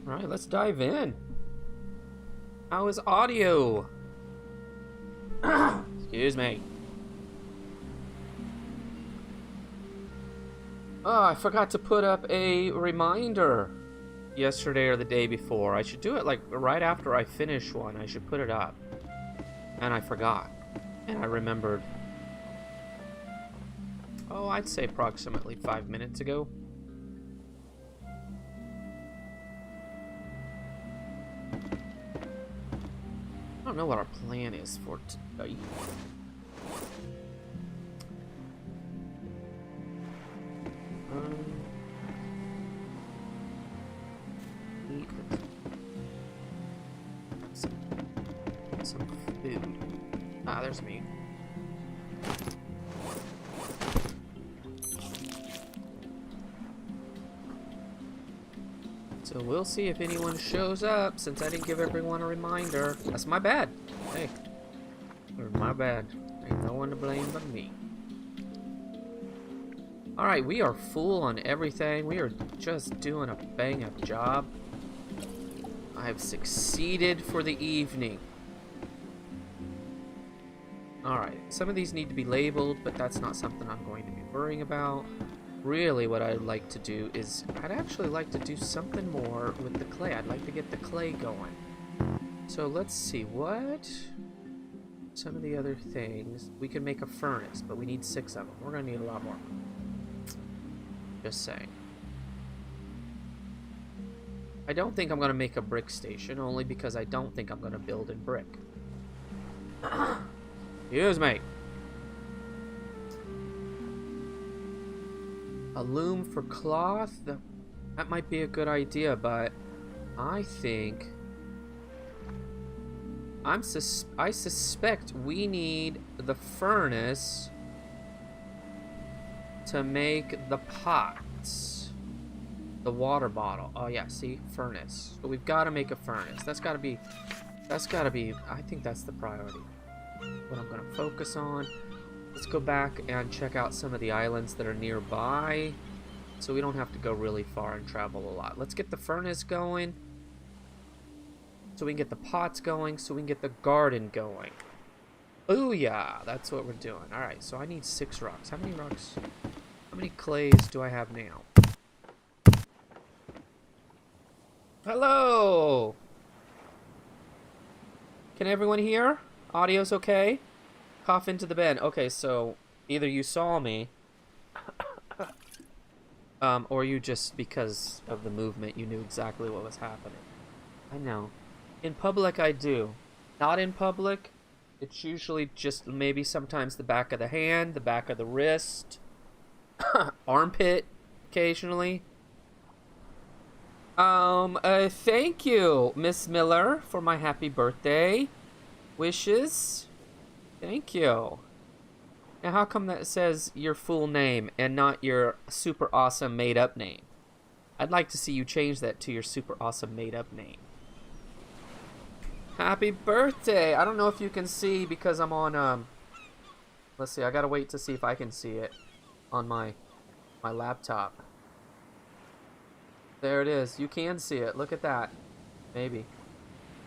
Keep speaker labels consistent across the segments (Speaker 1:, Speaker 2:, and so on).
Speaker 1: Alright, let's dive in. How is audio? Excuse me. Oh, I forgot to put up a reminder yesterday or the day before. I should do it like right after I finish one. I should put it up. And I forgot. And I remembered. Oh, I'd say approximately 5 minutes ago. I don't know what our plan is for today. Eat some food. Ah, there's me. So we'll see if anyone shows up, since I didn't give everyone a reminder. That's my bad. Hey, my bad. Ain't no one to blame but me. Alright, we are full on everything. We are just doing a bang-up job. I have succeeded for the evening. Alright, some of these need to be labeled, but that's not something I'm going to be worrying about. Really, what I'd like to do is, I'd actually like to do something more with the clay. I'd like to get the clay going. So let's see, what? Some of the other things. We can make a furnace, but we need 6 of them. We're going to need a lot more. Just saying. I don't think I'm going to make a brick station, only because I don't think I'm going to build in brick. Excuse me. A loom for cloth? That might be a good idea, but I think... I suspect we need the furnace to make the pots. The water bottle. Oh yeah, see? Furnace. So we've got to make a furnace. That's got to be... I think that's the priority. What I'm going to focus on. Let's go back and check out some of the islands that are nearby, so we don't have to go really far and travel a lot. Let's get the furnace going, so we can get the pots going, so we can get the garden going. Booyah! That's what we're doing. Alright, so I need 6 rocks. How many rocks? How many clays do I have now? Hello! Can everyone hear? Audio's okay? Cough into the bed. Okay, so either you saw me, or you just, because of the movement, you knew exactly what was happening. I know. In public, I do. Not in public, it's usually just maybe sometimes the back of the hand, the back of the wrist, armpit, occasionally. Thank you, Miss Miller, for my happy birthday wishes. Thank you. Now, how come that says your full name and not your super awesome made-up name? I'd like to see you change that to your super awesome made-up name. Happy birthday! I don't know if you can see because I'm on, let's see, I gotta wait to see if I can see it on my laptop. There it is. You can see it. Look at that. Maybe.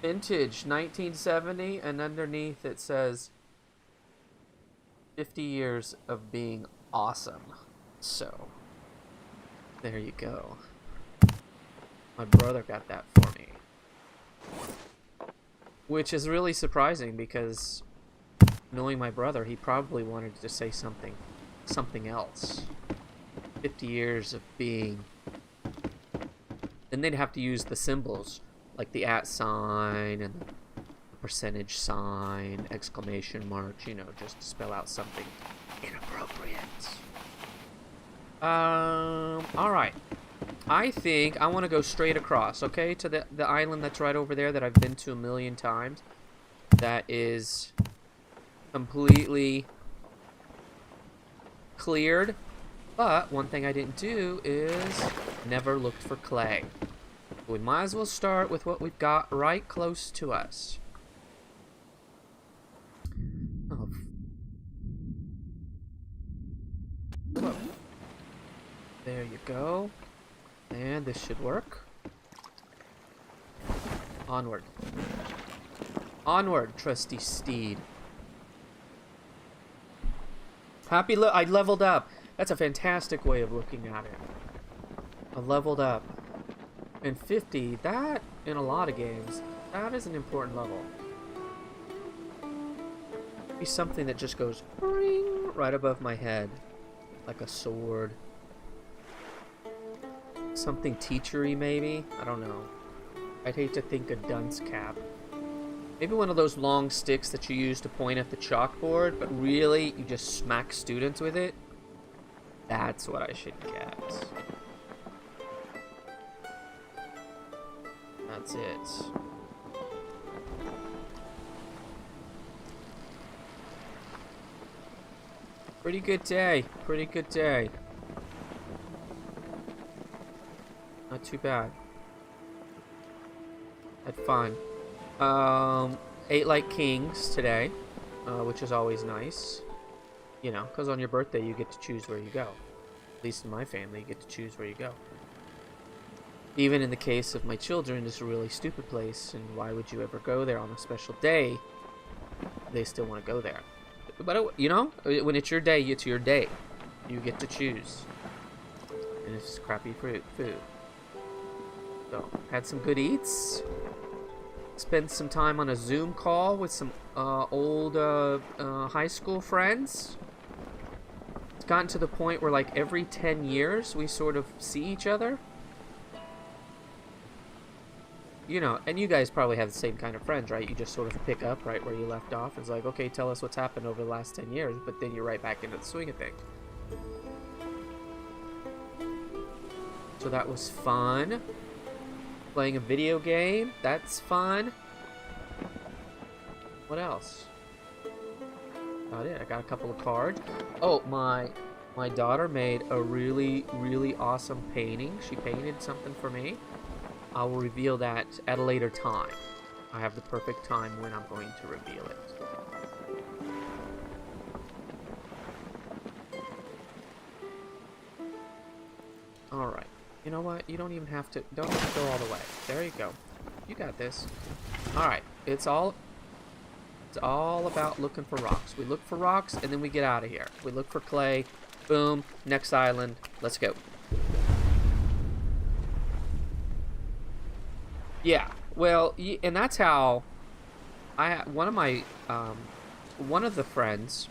Speaker 1: Vintage, 1970, and underneath it says 50 years of being awesome. So, there you go. My brother got that for me. Which is really surprising because, knowing my brother, he probably wanted to say something else. 50 years of being... Then they'd have to use the symbols, like the @ sign and the percentage sign, exclamation marks, you know, just to spell out something inappropriate. Alright. I think I want to go straight across, okay, to the island that's right over there that I've been to a million times. That is completely cleared. But one thing I didn't do is never looked for clay. We might as well start with what we've got right close to us. Oh. Whoa. There you go. And this should work. Onward. Onward, trusty steed. I leveled up. That's a fantastic way of looking at it. I leveled up. And 50, that, in a lot of games, that is an important level. Be something that just goes ring right above my head. Like a sword. Something teachery, maybe? I don't know. I'd hate to think a dunce cap. Maybe one of those long sticks that you use to point at the chalkboard, but really, you just smack students with it. That's what I should get. That's it. Pretty good day. Pretty good day. Not too bad. Had fun. Ate like kings today, which is always nice. You know, because on your birthday you get to choose where you go. At least in my family, you get to choose where you go. Even in the case of my children, it's a really stupid place, and why would you ever go there on a special day? They still want to go there. But, you know, when it's your day, it's your day. You get to choose. And it's crappy food. So, had some good eats. Spent some time on a Zoom call with some old high school friends. It's gotten to the point where, like, every 10 years, we sort of see each other. You know, and you guys probably have the same kind of friends, right? You just sort of pick up right where you left off. It's like, okay, tell us what's happened over the last 10 years, but then you're right back into the swing of things. So that was fun. Playing a video game, that's fun. What else? About it. I got a couple of cards. Oh, my daughter made a really, really awesome painting. She painted something for me. I will reveal that at a later time. I have the perfect time when I'm going to reveal it. Alright. You know what? You don't even have to... Don't have to go all the way. There you go. You got this. Alright. It's all about looking for rocks. We look for rocks, and then we get out of here. We look for clay. Boom. Next island. Let's go. Yeah, well, and that's how one of the friends,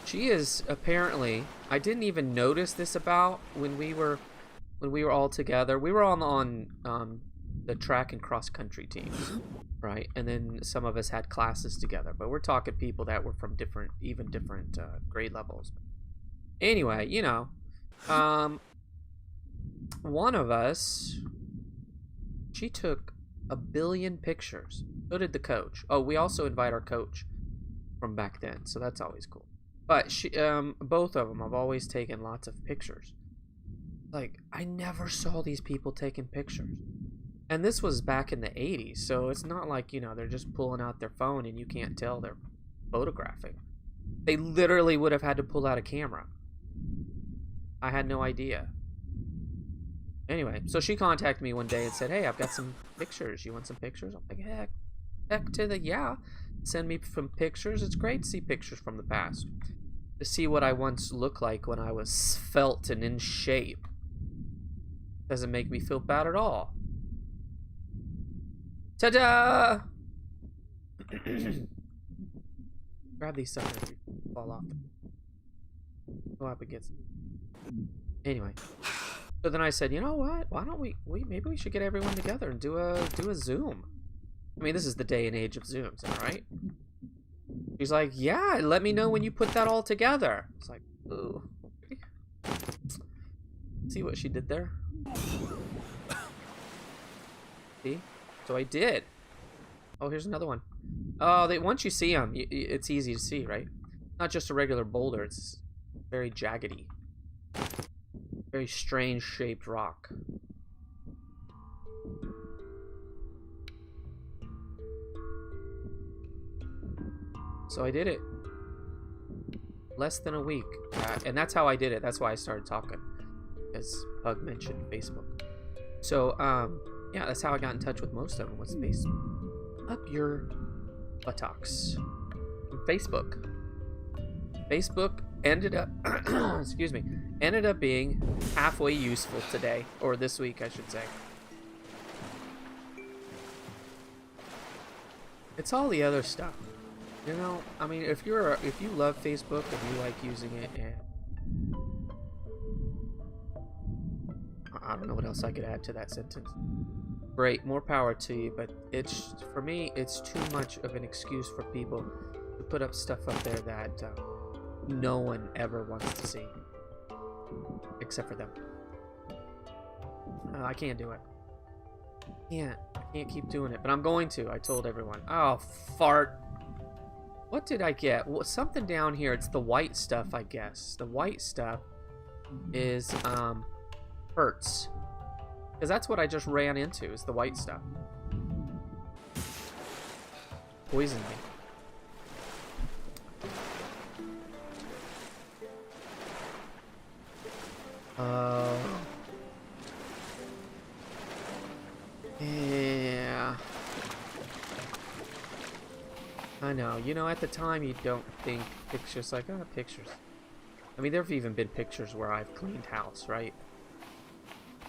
Speaker 1: she is apparently, I didn't even notice this about when we were all together. We were on the track and cross country teams, right? And then some of us had classes together, but we're talking people that were from different grade levels. Anyway, you know, one of us, she took 1 billion pictures. So did the coach. Oh, we also invite our coach from back then, so that's always cool. But she, both of them have always taken lots of pictures. Like, I never saw these people taking pictures. And this was back in the 80s, so it's not like, you know, they're just pulling out their phone and you can't tell they're photographing. They literally would have had to pull out a camera. I had no idea. Anyway, so she contacted me one day and said, hey, I've got some pictures. You want some pictures? I'm like, heck to the yeah. Send me some pictures. It's great to see pictures from the past. To see what I once looked like when I was svelte and in shape. Doesn't make me feel bad at all. Ta-da! Grab these suckers before they fall off. Go up and get some. Anyway. So then I said, you know what? Why don't we maybe we should get everyone together and do a Zoom. I mean, this is the day and age of Zooms, am I right? She's like, yeah, let me know when you put that all together. It's like, ooh. See what she did there? See? So I did. Oh, here's another one. Oh, once you see them, it's easy to see, right? Not just a regular boulder. It's very jaggedy. Very strange shaped rock. So I did it. Less than a week. And that's how I did it. That's why I started talking. As Pug mentioned Facebook. So, Yeah, that's how I got in touch with most of them, was Facebook. Up your buttocks. Facebook. Facebook ended up, excuse me, ended up being halfway useful today, or this week, I should say. It's all the other stuff, you know. I mean, if you love Facebook and you like using it, and I don't know what else I could add to that sentence. Great, more power to you, but it's, for me, it's too much of an excuse for people to put up stuff up there that no one ever wants to see, except for them. I can't do it. I can't keep doing it, but I'm going to. I told everyone. Oh, fart. What did I get? Well, something down here. It's the white stuff, I guess. The white stuff is, hurts. Because that's what I just ran into, is the white stuff. Poisoned me. Yeah. I know. You know, at the time you don't think pictures like, oh, pictures. I mean, there have even been pictures where I've cleaned house, right?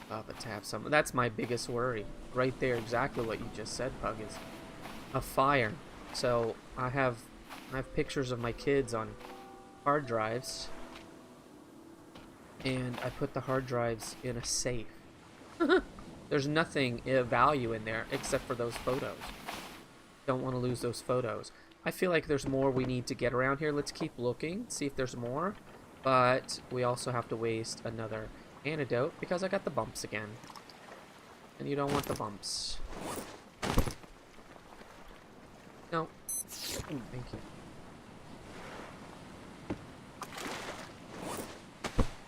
Speaker 1: But to have some, that's my biggest worry. Right there, exactly what you just said, Pug, is a fire. So I have pictures of my kids on hard drives, and I put the hard drives in a safe. There's nothing of value in there except for those photos. Don't want to lose those photos. I feel like there's more we need to get around here. Let's keep looking, see if there's more. But we also have to waste another antidote because I got the bumps again. And you don't want the bumps. No. Ooh, thank you.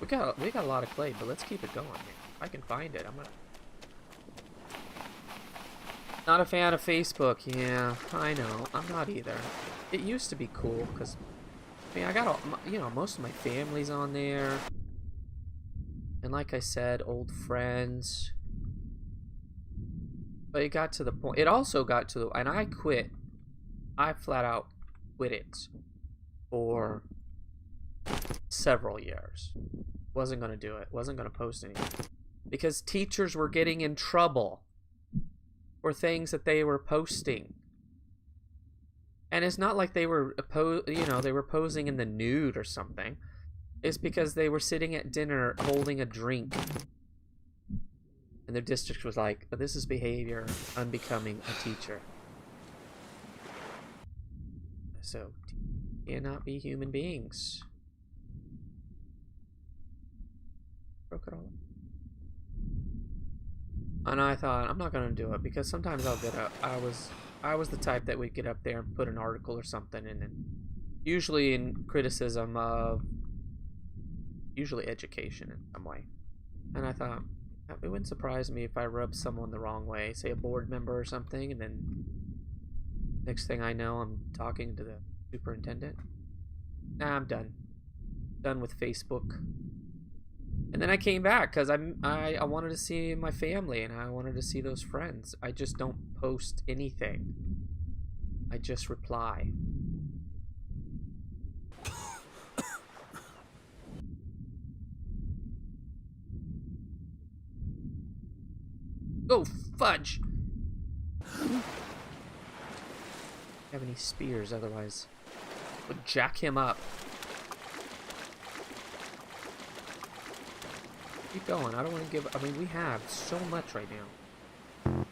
Speaker 1: We got a lot of clay, but let's keep it going. If I can find it, I'm gonna. Not a fan of Facebook. Yeah, I know. I'm not either. It used to be cool because, I mean, I got you know, most of my family's on there, and like I said, old friends. But it got to the point. It also got to the, and I quit. I flat out quit it for several years. Wasn't gonna do it. Wasn't gonna post anything because teachers were getting in trouble for things that they were posting. And it's not like they were they were posing in the nude or something. It's because they were sitting at dinner holding a drink. And their district was like, this is behavior unbecoming a teacher. So, cannot be human beings. Broke it all up. And I thought, I'm not gonna do it because sometimes I'll get up. I was the type that would get up there and put an article or something, and then usually in criticism of usually education in some way. And I thought it wouldn't surprise me if I rubbed someone the wrong way, say a board member or something, and then next thing I know, I'm talking to the superintendent. Nah, I'm done. Done with Facebook. And then I came back because I wanted to see my family and I wanted to see those friends. I just don't post anything. I just reply. Oh, fudge! Have any spears, otherwise would jack him up. Keep going. I don't want to give. I mean, we have so much right now.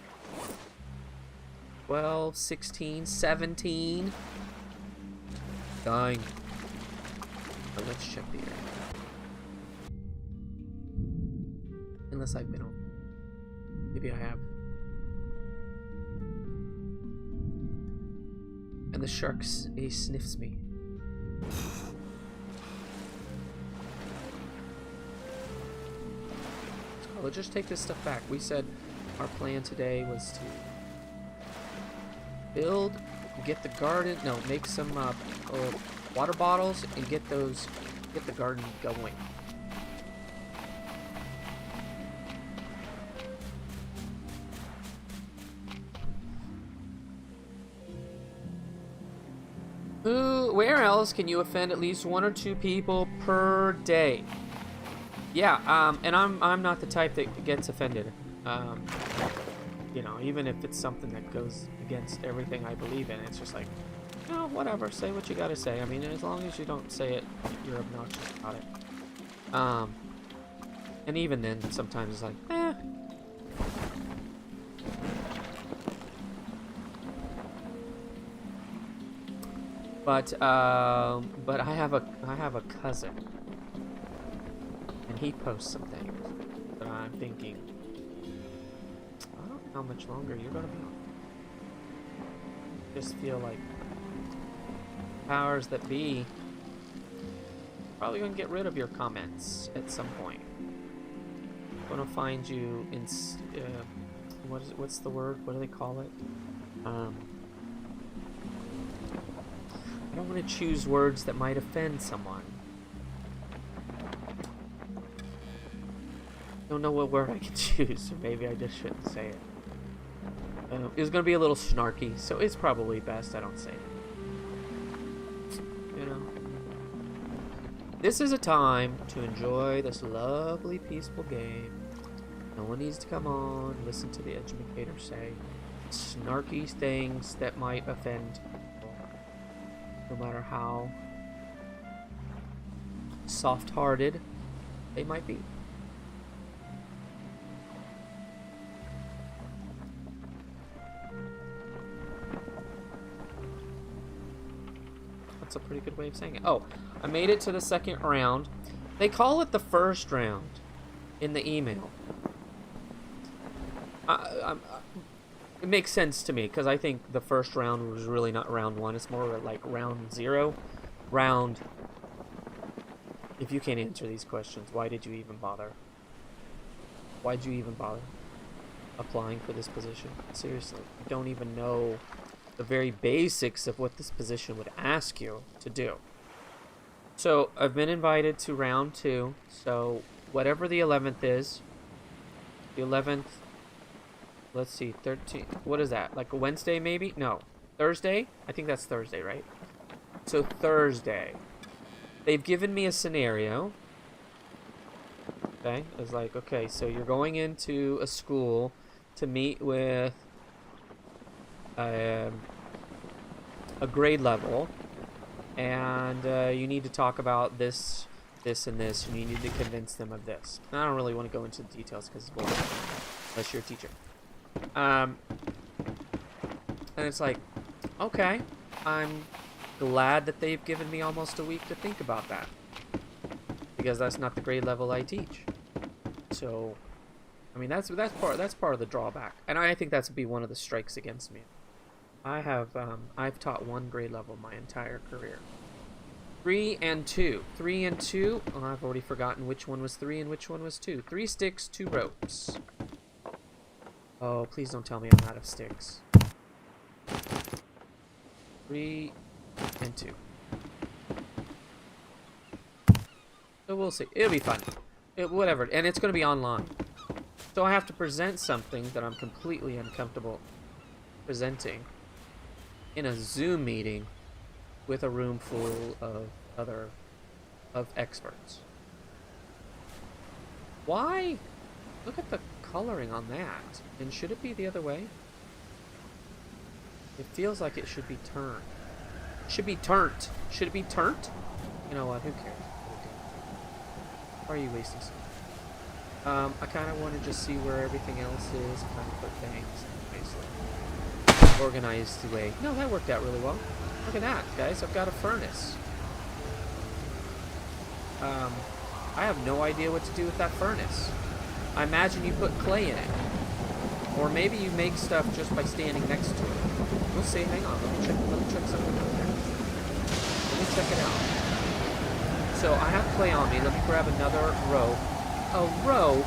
Speaker 1: 12, 16, 17. Dying. But let's check the area. Unless I've been on. Maybe I have. And the shark, he sniffs me. Let's just take this stuff back. We said our plan today was to build, get the garden, no, make some water bottles and get the garden going. Where else can you offend at least 1 or 2 people per day? Yeah, and I'm not the type that gets offended. You know, even if it's something that goes against everything I believe in, it's just like, oh, whatever, say what you gotta say. I mean, as long as you don't say it, you're obnoxious about it. And even then, sometimes it's like, eh. But I have a cousin, and he posts some things that I'm thinking, I don't know how much longer you're gonna be on. Just feel like powers that be probably gonna get rid of your comments at some point. Gonna find you in what's the word? What do they call it? I don't want to choose words that might offend someone. I don't know what word I can choose, so maybe I just shouldn't say it. It's gonna be a little snarky, so it's probably best I don't say it. You know? This is a time to enjoy this lovely, peaceful game. No one needs to come on, listen to the Edumicator say snarky things that might offend people, no matter how soft-hearted they might be. That's a pretty good way of saying it. Oh, I made it to the second round. They call it the first round in the email. It makes sense to me, because I think the first round was really not round 1. It's more like round 0. Round... If you can't answer these questions, why did you even bother? Why did you even bother applying for this position? Seriously, you don't even know the very basics of what this position would ask you to do. So, I've been invited to round 2, so whatever the 11th is, the 11th... Let's see, 13th. What is that? Like a Wednesday, maybe? No. Thursday? I think that's Thursday, right? So, Thursday. They've given me a scenario. Okay? It's like, okay, so you're going into a school to meet with a grade level. And you need to talk about this, this, and this. And you need to convince them of this. And I don't really want to go into the details because, well, unless you're a teacher. And it's like, okay, I'm glad that they've given me almost a week to think about that, because that's not the grade level I teach. So, I mean, that's part of the drawback, and I think that's be one of the strikes against me. I've taught 1 grade level my entire career. 3 and 2. 3 and 2. Oh, I've already forgotten which one was 3 and which one was 2. 3 sticks, 2 ropes. Oh, please don't tell me I'm out of sticks. 3 and 2. So we'll see. It'll be fun. Whatever. And it's going to be online. So I have to present something that I'm completely uncomfortable presenting in a Zoom meeting with a room full of experts. Why? Look at the coloring on that. And should it be the other way? It feels like it should be turned. Should be turned. Should it be turned? You know what? Who cares? Why are you wasting stuff? I kind of want to just see where everything else is. Kind of put things basically organized the way. No, that worked out really well. Look at that, guys. I've got a furnace. I have no idea what to do with that furnace. I imagine you put clay in it. Or maybe you make stuff just by standing next to it. We'll see. Hang on. Let me check something out there. Let me check it out. So I have clay on me. Let me grab another rope. A rope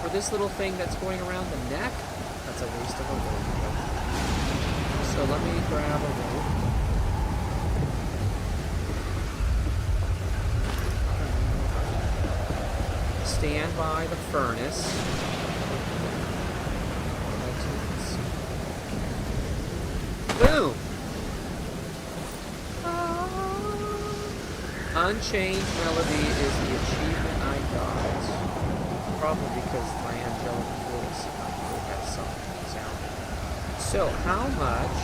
Speaker 1: for this little thing that's going around the neck? That's a waste of a rope. So let me grab a rope. Stand by the furnace. Boom! Unchanged melody is the achievement I got. Probably because my angelic voice has some sound. So, how much?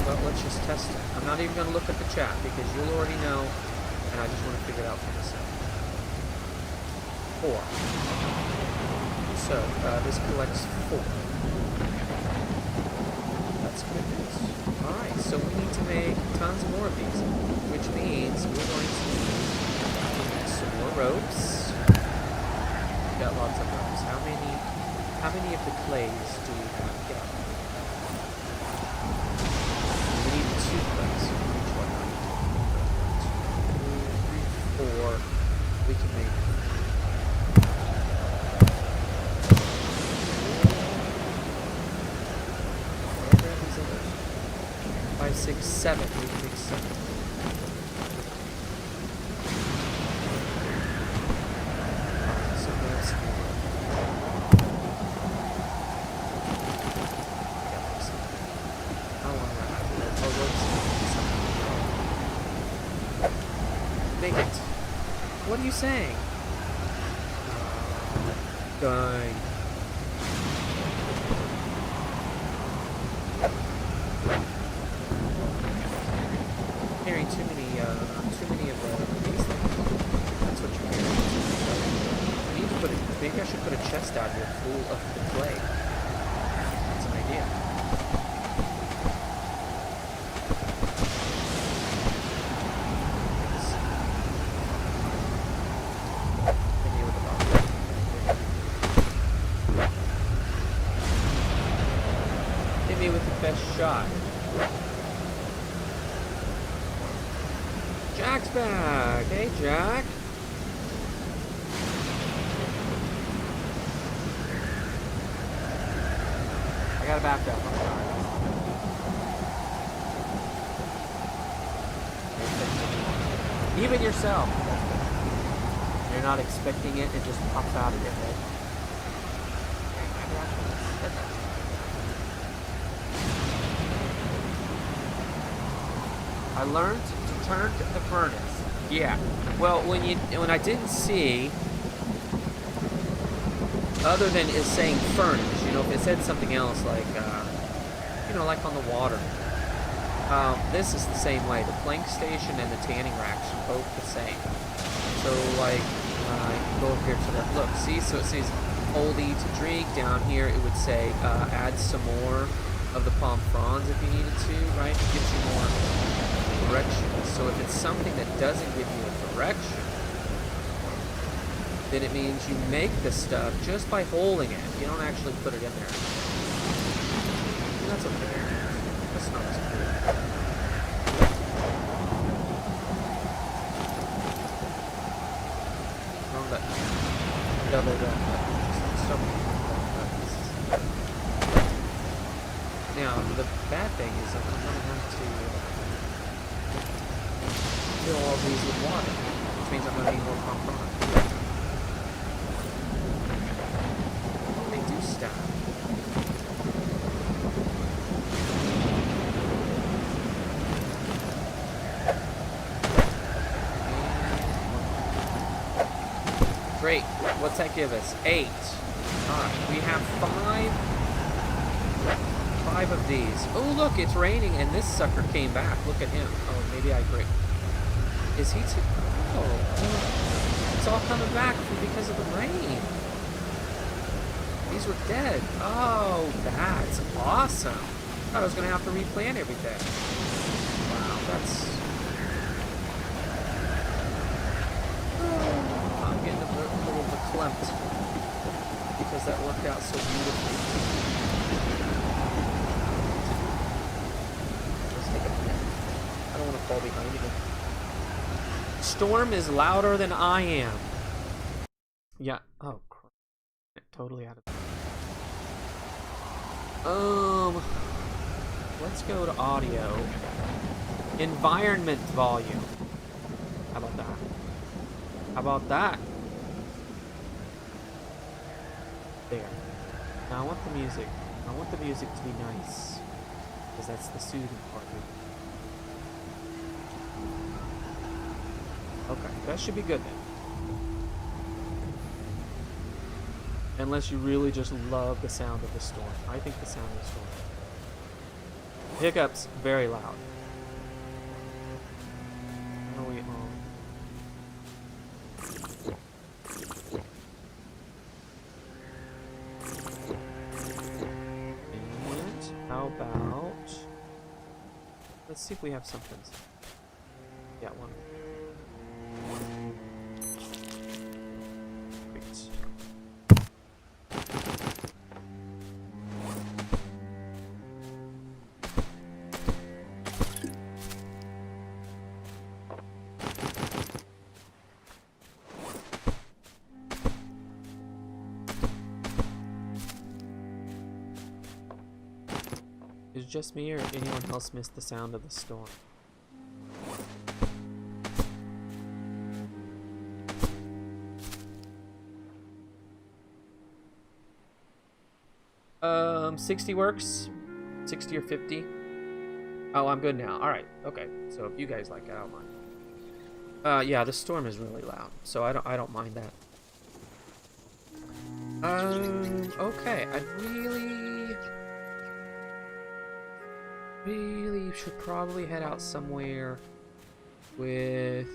Speaker 1: Well, let's just test it. I'm not even going to look at the chat because you'll already know, and I just want to figure it out for myself. 4. So, this collects 4. That's good news. Alright, so we need to make tons more of these, which means we're going to need some more ropes. We got lots of ropes. How many of the clays do we have? Yeah. We need 2 clays. Each one. 2, 3, 4. We can make 5, 6, 7. We can make 7. So that's how long do I have? Make it. What are you saying? Dang. Carrying too many of these things. That's what you're carrying. I need to put maybe I should put a chest out here full of the clay. That's an idea. Hit me with the best shot. Jack's back! Hey, Jack! I gotta back up, I'm sorry. Even yourself. You're not expecting it, it just pops out of your head. I learned to turn the furnace. Yeah. Well, when I didn't see, other than it saying furnace, you know, if it said something else like, you know, like on the water. This is the same way. The plank station and the tanning racks are both the same. So, like, go over here to that. Look, see? So it says oldie to drink. Down here it would say add some more of the palm fronds if you needed to, right? It gives you more directions. So if it's something that doesn't give you a direction, then it means you make the stuff just by holding it. You don't actually put it in there. That's okay. That's not as cool. Wrong button. Double down button. So many buttons. Now, the bad thing is that I'm going to have to fill all these with water, which means I'm going to need more pump on. They do stack. Great. What's that give us? 8. Alright, we have 5 of these. Oh, look, it's raining, and this sucker came back. Look at him. Oh, maybe I agree. Is he too... Oh, it's all coming back because of the rain. These were dead. Oh, that's awesome. I thought I was going to have to replant everything. Wow, that's... Oh, I'm getting a little verklempt because that worked out so beautifully. I don't want to fall behind again. Storm is louder than I am. Yeah. Oh, crap. Totally out of... Let's go to audio. Environment volume. How about that? How about that? There. Now I want the music. I want the music to be nice. Because that's the soothing part of it. Okay, that should be good then. Unless you really just love the sound of the storm. I think the sound of the storm. Hiccups, very loud. How are we on? And how about... Let's see if we have something. Yeah, one. Great. Is it just me or anyone else missed the sound of the storm? 60 works. 60 or 50. Oh, I'm good now. All right. Okay. So if you guys like it, I don't mind. Yeah, the storm is really loud, so I don't mind that. Okay. I really should probably head out somewhere with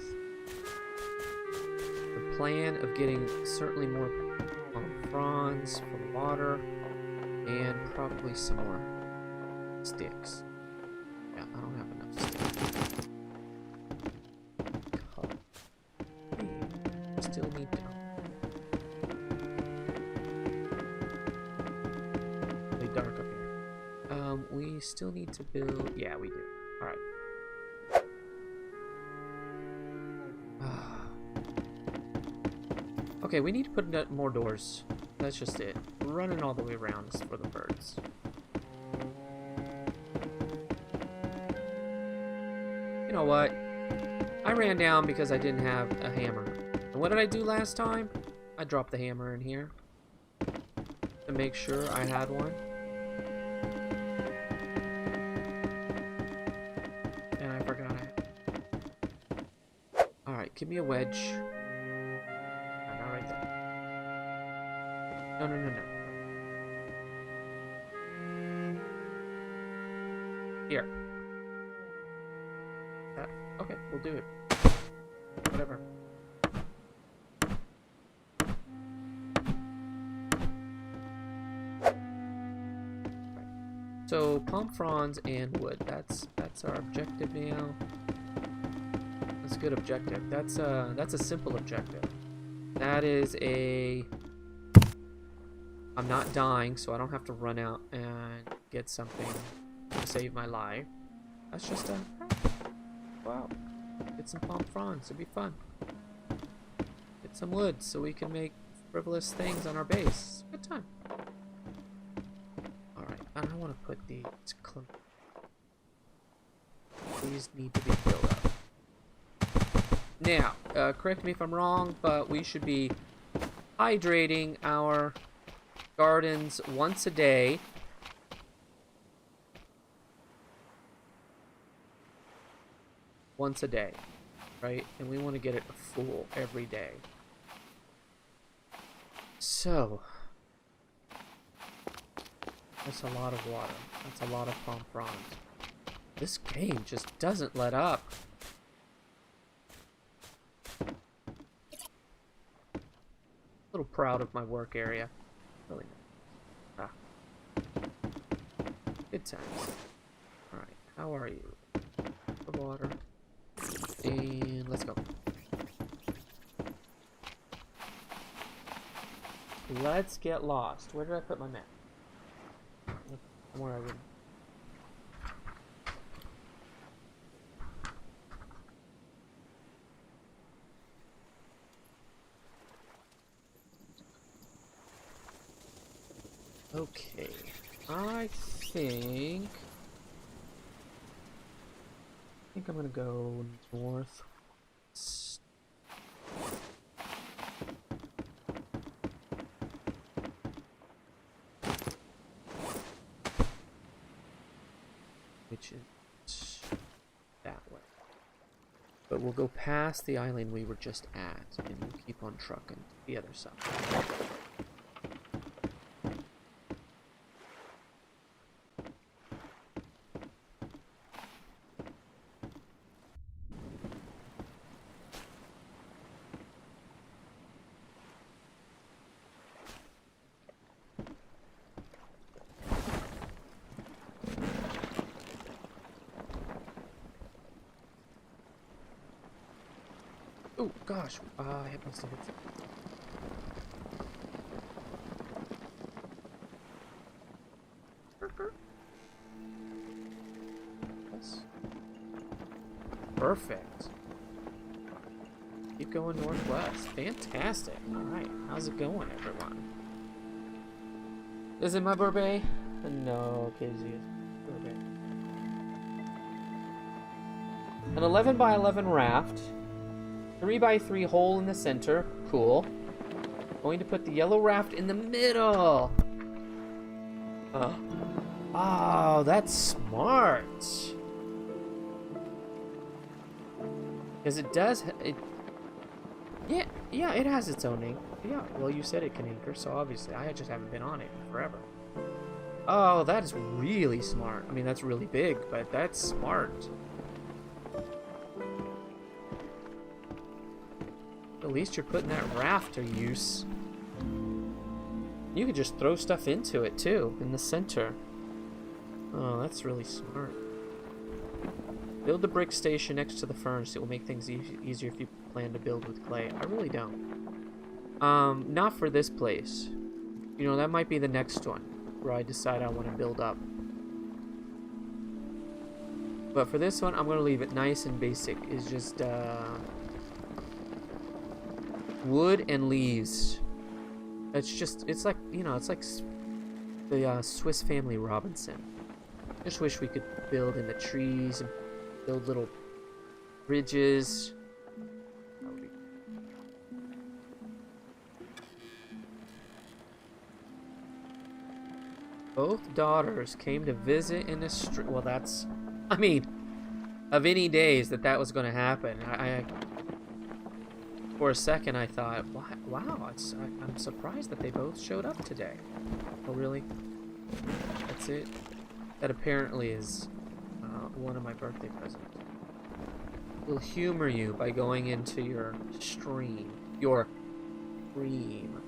Speaker 1: the plan of getting certainly more prawns from water and probably some more sticks. Yeah, I don't have enough sticks. Still need to. Really dark up here. We still need to build. Yeah, we do. All right. Okay, we need to put more doors. That's just it. Running all the way around is for the birds. You know what? I ran down because I didn't have a hammer. And what did I do last time? I dropped the hammer in here to make sure I had one. And I forgot it. Alright, give me a wedge. Not right there. No. Here. Okay, we'll do it. Whatever. Right. So palm fronds and wood. That's our objective now. That's a good objective. That's a simple objective. That is a... I'm not dying, so I don't have to run out and get something to save my life. That's just a... Wow. Get some palm fronds. It'd be fun. Get some wood so we can make frivolous things on our base. Good time. Alright, I don't want to put these close. These need to be filled up. Now, correct me if I'm wrong, but we should be hydrating our gardens once a day. Once a day, right? And we want to get it full every day. So, that's a lot of water. That's a lot of palm fronds. This game just doesn't let up. A little proud of my work area. Really nice. Good times. Alright, how are you? The water. And let's go. Let's get lost. Where did I put my map? Somewhere I wouldn't. Okay. I think I'm gonna go north. Which is that way. But we'll go past the island we were just at, and we'll keep on trucking to the other side. Oh gosh, I must have hit something. Yes. Perfect. Keep going northwest. Fantastic. Alright, how's it going, everyone? Is it my birthday? No, Kizzy. Okay. An 11 by 11 raft. 3 by 3 hole in the center. Cool. Going to put the yellow raft in the middle. Oh, that's smart. Because it does... Yeah, it has its own anchor. Yeah, well, you said it can anchor, so obviously I just haven't been on it forever. Oh, that is really smart. I mean, that's really big, but that's smart. At least you're putting that raft to use. You could just throw stuff into it too, in the center. Oh, that's really smart. Build the brick station next to the furnace. It will make things easier if you plan to build with clay. I really don't. Not for this place. You know, that might be the next one, where I decide I want to build up. But for this one, I'm going to leave it nice and basic. It's just, wood and leaves. It's like, you know, it's like the Swiss Family Robinson. Just wish we could build in the trees and build little bridges. Both daughters came to visit in the street. Well, that's, I mean, of any days that was going to happen. For a second, I thought, wow, I'm surprised that they both showed up today. Oh, really? That's it? That apparently is one of my birthday presents. We'll humor you by going into your stream. Your stream.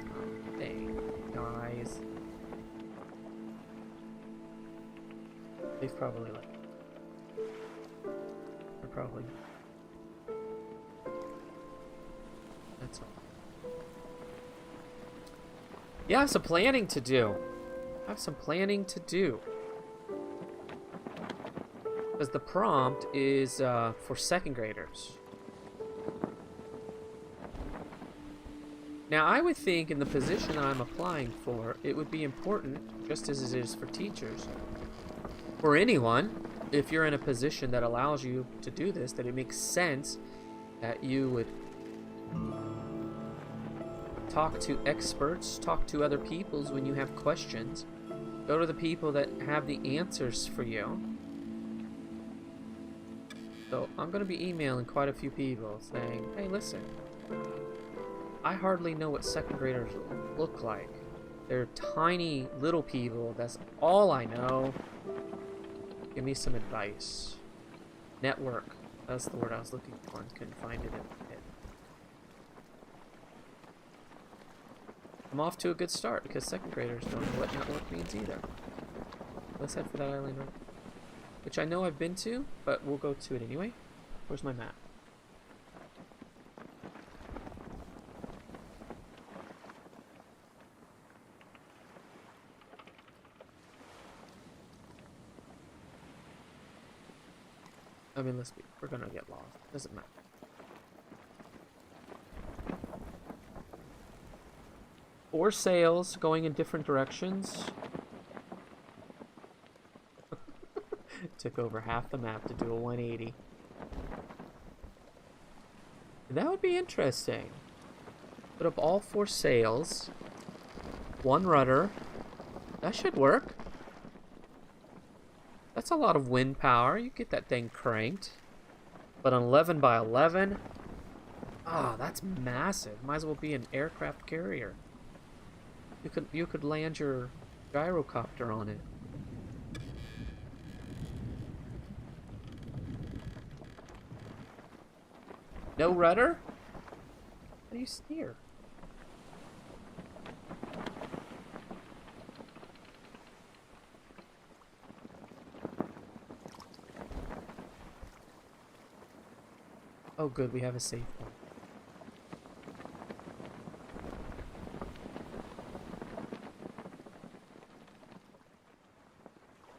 Speaker 1: Oh, dang, guys. They've probably like... They're probably... That's all. Yeah, I have some planning to do. Because the prompt is for second graders. Now, I would think in the position that I'm applying for, it would be important, just as it is for teachers, for anyone, if you're in a position that allows you to do this, that it makes sense that you would talk to experts, talk to other peoples when you have questions. Go to the people that have the answers for you. So I'm going to be emailing quite a few people saying, hey, listen, I hardly know what second graders look like. They're tiny little people. That's all I know. Give me some advice. Network. That's the word I was looking for and couldn't find it in my head. I'm off to a good start because second graders don't know what network means either. Let's head for that island, which I know I've been to, but we'll go to it anyway. Where's my map? I mean, we're gonna get lost. Doesn't matter. Four sails going in different directions. Took over half the map to do a 180. That would be interesting. Put up all four sails. One rudder. That should work. That's a lot of wind power. You get that thing cranked. But an 11 by 11? Ah, that's massive. Might as well be an aircraft carrier. You could land your gyrocopter on it. No rudder? How do you steer? Oh good, we have a safe one.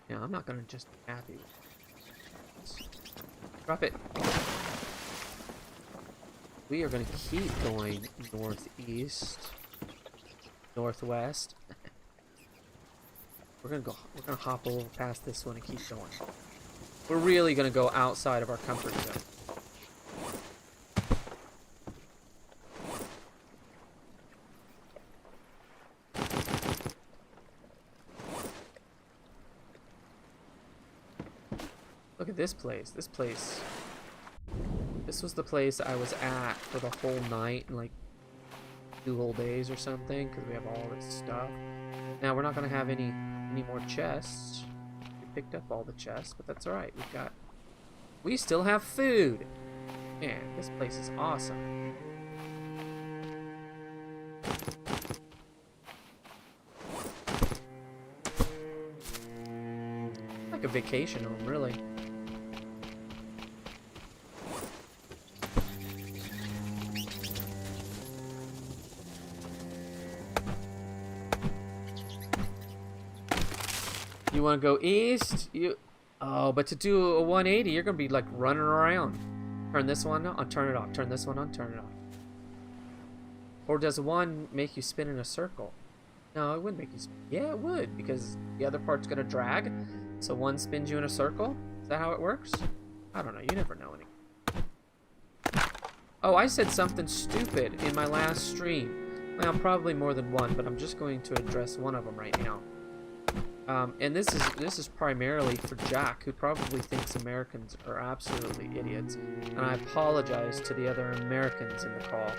Speaker 1: Yeah, I'm not gonna just be happy. Drop it. We are gonna keep going northeast, northwest. We're gonna hop over past this one and keep going. We're really gonna go outside of our comfort zone. Look at this place. This was the place I was at for the whole night and like 2 whole days or something because we have all this stuff. Now we're not gonna have any more chests. We picked up all the chests, but that's alright. We still have food. Man, this place is awesome. Like a vacation home, really. You want to go east? Oh, but to do a 180, you're gonna be like running around. Turn this one on, turn it off. Turn this one on, turn it off. Or does one make you spin in a circle? No, it wouldn't make you spin. Yeah, it would, because the other part's gonna drag. So one spins you in a circle. Is that how it works? I don't know. You never know anything. Oh, I said something stupid in my last stream. Well, probably more than one, but I'm just going to address one of them right now. And this is primarily for Jack, who probably thinks Americans are absolutely idiots. And I apologize to the other Americans in the call,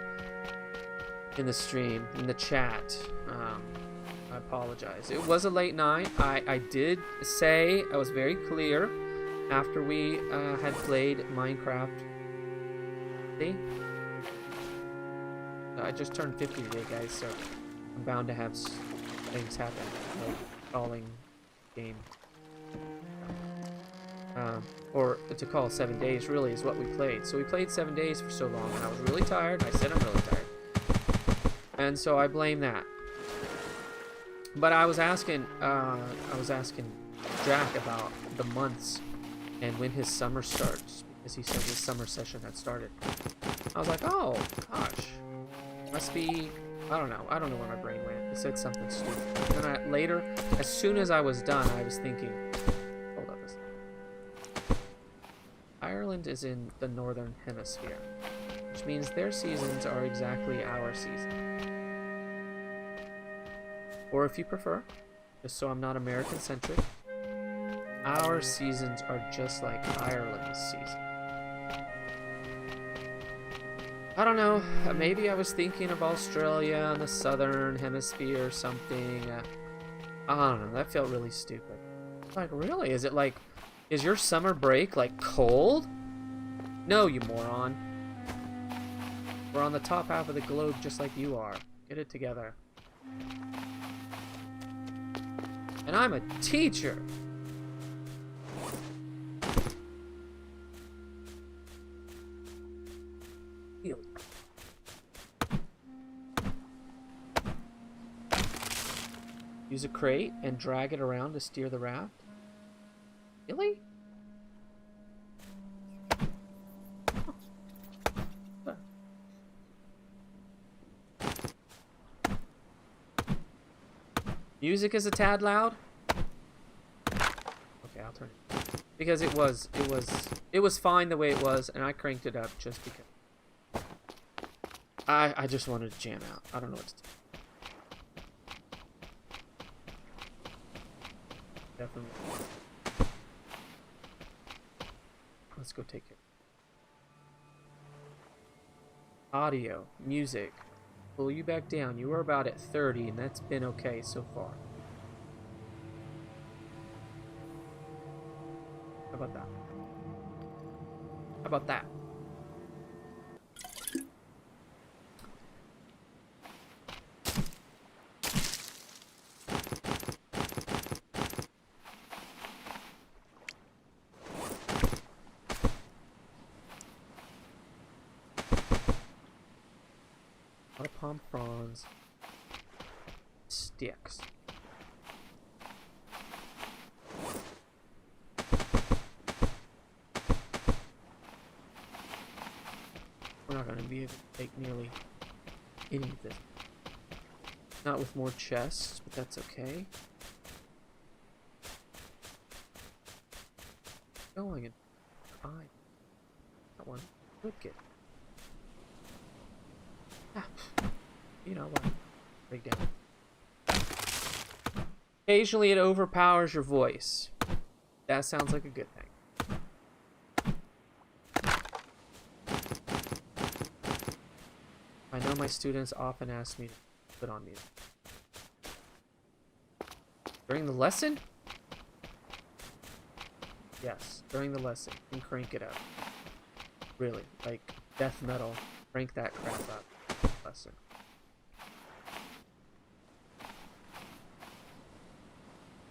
Speaker 1: in the stream, in the chat. I apologize. It was a late night. I did say, I was very clear after we had played Minecraft. See? I just turned 50 today, guys, so I'm bound to have things happen. Like calling game. Or to call 7 days really is what we played. So we played 7 days for so long, and I was really tired. I said I'm really tired. And so I blame that. But I was asking Jack about the months and when his summer starts, because he said his summer session had started. I was like, oh gosh, must be, I don't know where my brain went. It said something stupid. And then later, as soon as I was done, I was thinking, hold up a second. Ireland is in the northern hemisphere, which means their seasons are exactly our season. Or if you prefer, just so I'm not American-centric, our seasons are just like Ireland's season. I don't know, maybe I was thinking of Australia and the southern hemisphere or something. I don't know, that felt really stupid. Like, really? Is it like, is your summer break like cold? No, you moron. We're on the top half of the globe just like you are. Get it together. And I'm a teacher. Use a crate and drag it around to steer the raft? Really? Oh. Music is a tad loud? Okay, I'll turn it. Because it was fine the way it was, and I cranked it up just because I just wanted to jam out. I don't know what to do. Definitely. Let's go take it. Audio, music. Pull you back down. You were about at 30, and that's been okay so far. How about that? How about that? A lot of palm fronds. Sticks. We're not going to be able to take nearly any of this. Not with more chests, but that's okay. Going and fine. That one could get. Ah, you know what? Break down. Occasionally it overpowers your voice. That sounds like a good thing. I know my students often ask me to put on music. During the lesson? Yes, during the lesson. You can crank it up. Really, like death metal. Crank that crap up. Lesson.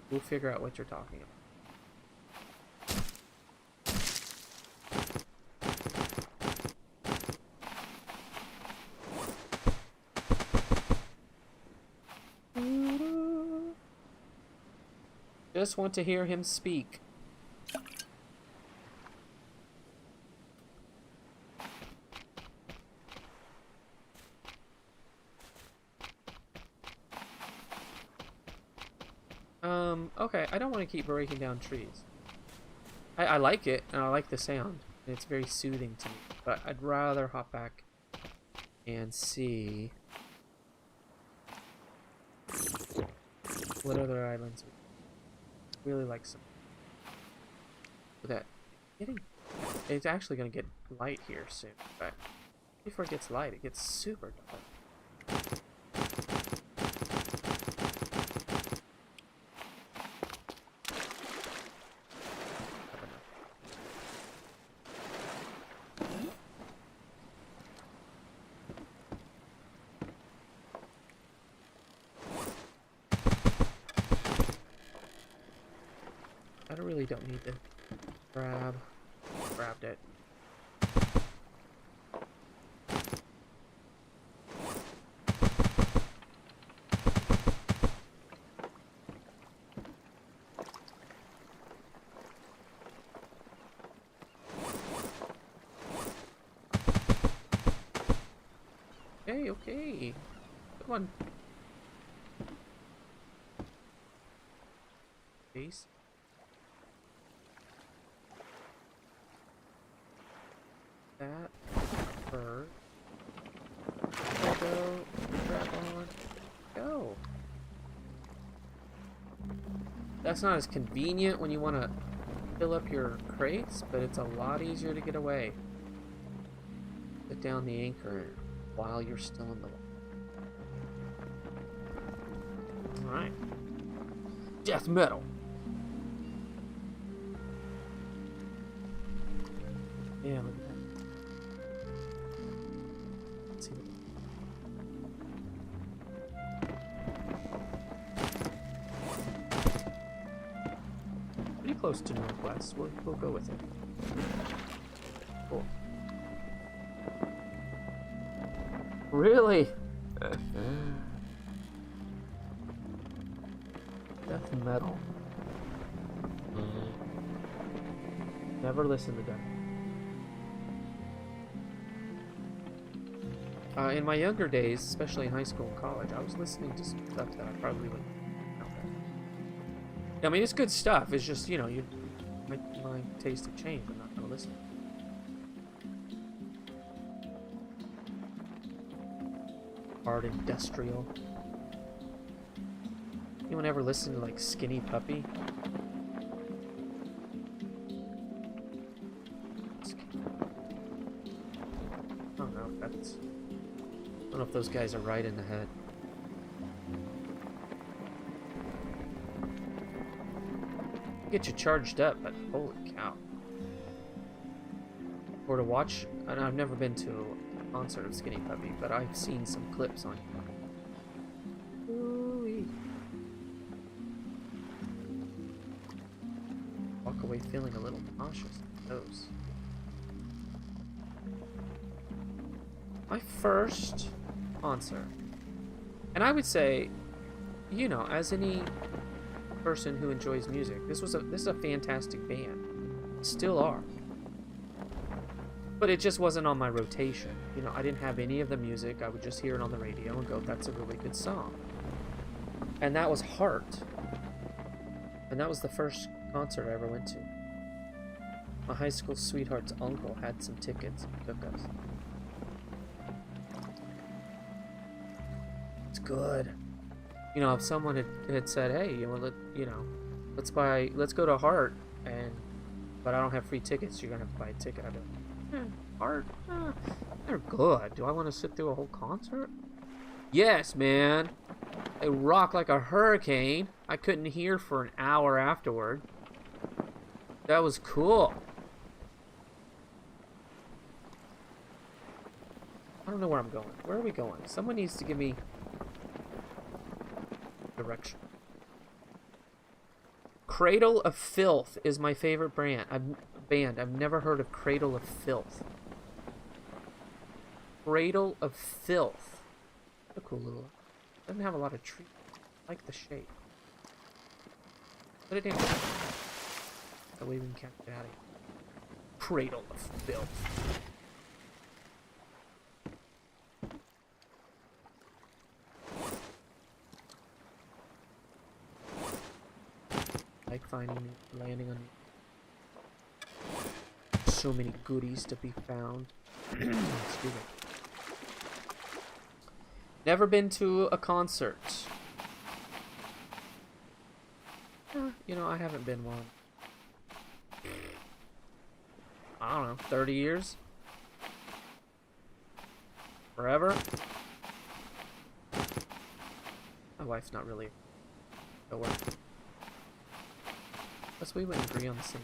Speaker 1: We'll figure out what you're talking about. Just want to hear him speak. Okay, I don't want to keep breaking down trees. I like it, and I like the sound. It's very soothing to me, but I'd rather hop back and see what other islands we really like some. That it's actually gonna get light here soon, but before it gets light, it gets super dark. I really don't need to grabbed it. Okay. Good one. Peace. That bird. Go. Grab on. Go. That's not as convenient when you want to fill up your crates, but it's a lot easier to get away. Put down the anchor while you're still in the water. Alright. Death metal. Yeah, look at that. Let's see. Pretty close to northwest. We'll go with it. Cool. Really? Death metal. Never listen to that. In my younger days, especially in high school and college, I was listening to some stuff that I probably wouldn't know that. I mean, it's good stuff. It's just, you know, my taste have changed. I'm not going to listen. Hard industrial. Anyone ever listen to, like, Skinny Puppy? seconds. I don't know if those guys are right in the head. Get you charged up, but holy cow. Or to watch, and I've never been to a concert of Skinny Puppy, but I've seen some clips on YouTube. Ooh-wee. Walk away feeling a little nauseous. Those. My first concert. And I would say, you know, as any person who enjoys music, this is a fantastic band. Still are. But it just wasn't on my rotation. You know, I didn't have any of the music. I would just hear it on the radio and go, that's a really good song. And that was Heart. And that was the first concert I ever went to. My high school sweetheart's uncle had some tickets and took us. It's good. You know, if someone had said, hey, let's go to Heart, but I don't have free tickets, you're gonna have to buy a ticket. I'd be like, Heart? They're good. Do I want to sit through a whole concert? Yes, man. They rock like a hurricane. I couldn't hear for an hour afterward. That was cool. I don't know where I'm going. Where are we going? Someone needs to give me direction. Cradle of Filth is my favorite band. I've never heard of Cradle of Filth. Cradle of Filth. What a cool little... Doesn't have a lot of trees. I like the shape. Put it in. That way we can't get out of here. Cradle of Filth. Like finding, landing on so many goodies to be found. Excuse me. Never been to a concert. You know, I haven't been one. I don't know, 30 years? Forever? My wife's not really a work. Plus, we wouldn't agree on the same.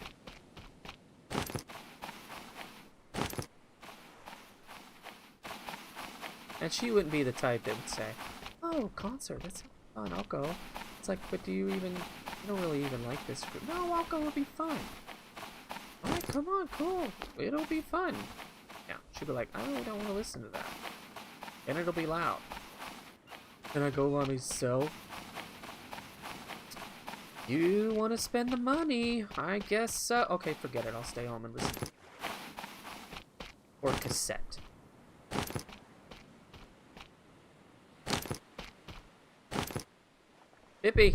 Speaker 1: And she wouldn't be the type that would say, oh, concert, that's fun, I'll go. It's like, but you don't really even like this group. No, I'll go, it'll be fun. Alright, come on, cool. It'll be fun. Yeah, she'd be like, I really don't want to listen to that. And it'll be loud. Can I go by myself? You want to spend the money? I guess so. Okay, forget it. I'll stay home and listen. Or cassette. Hippie!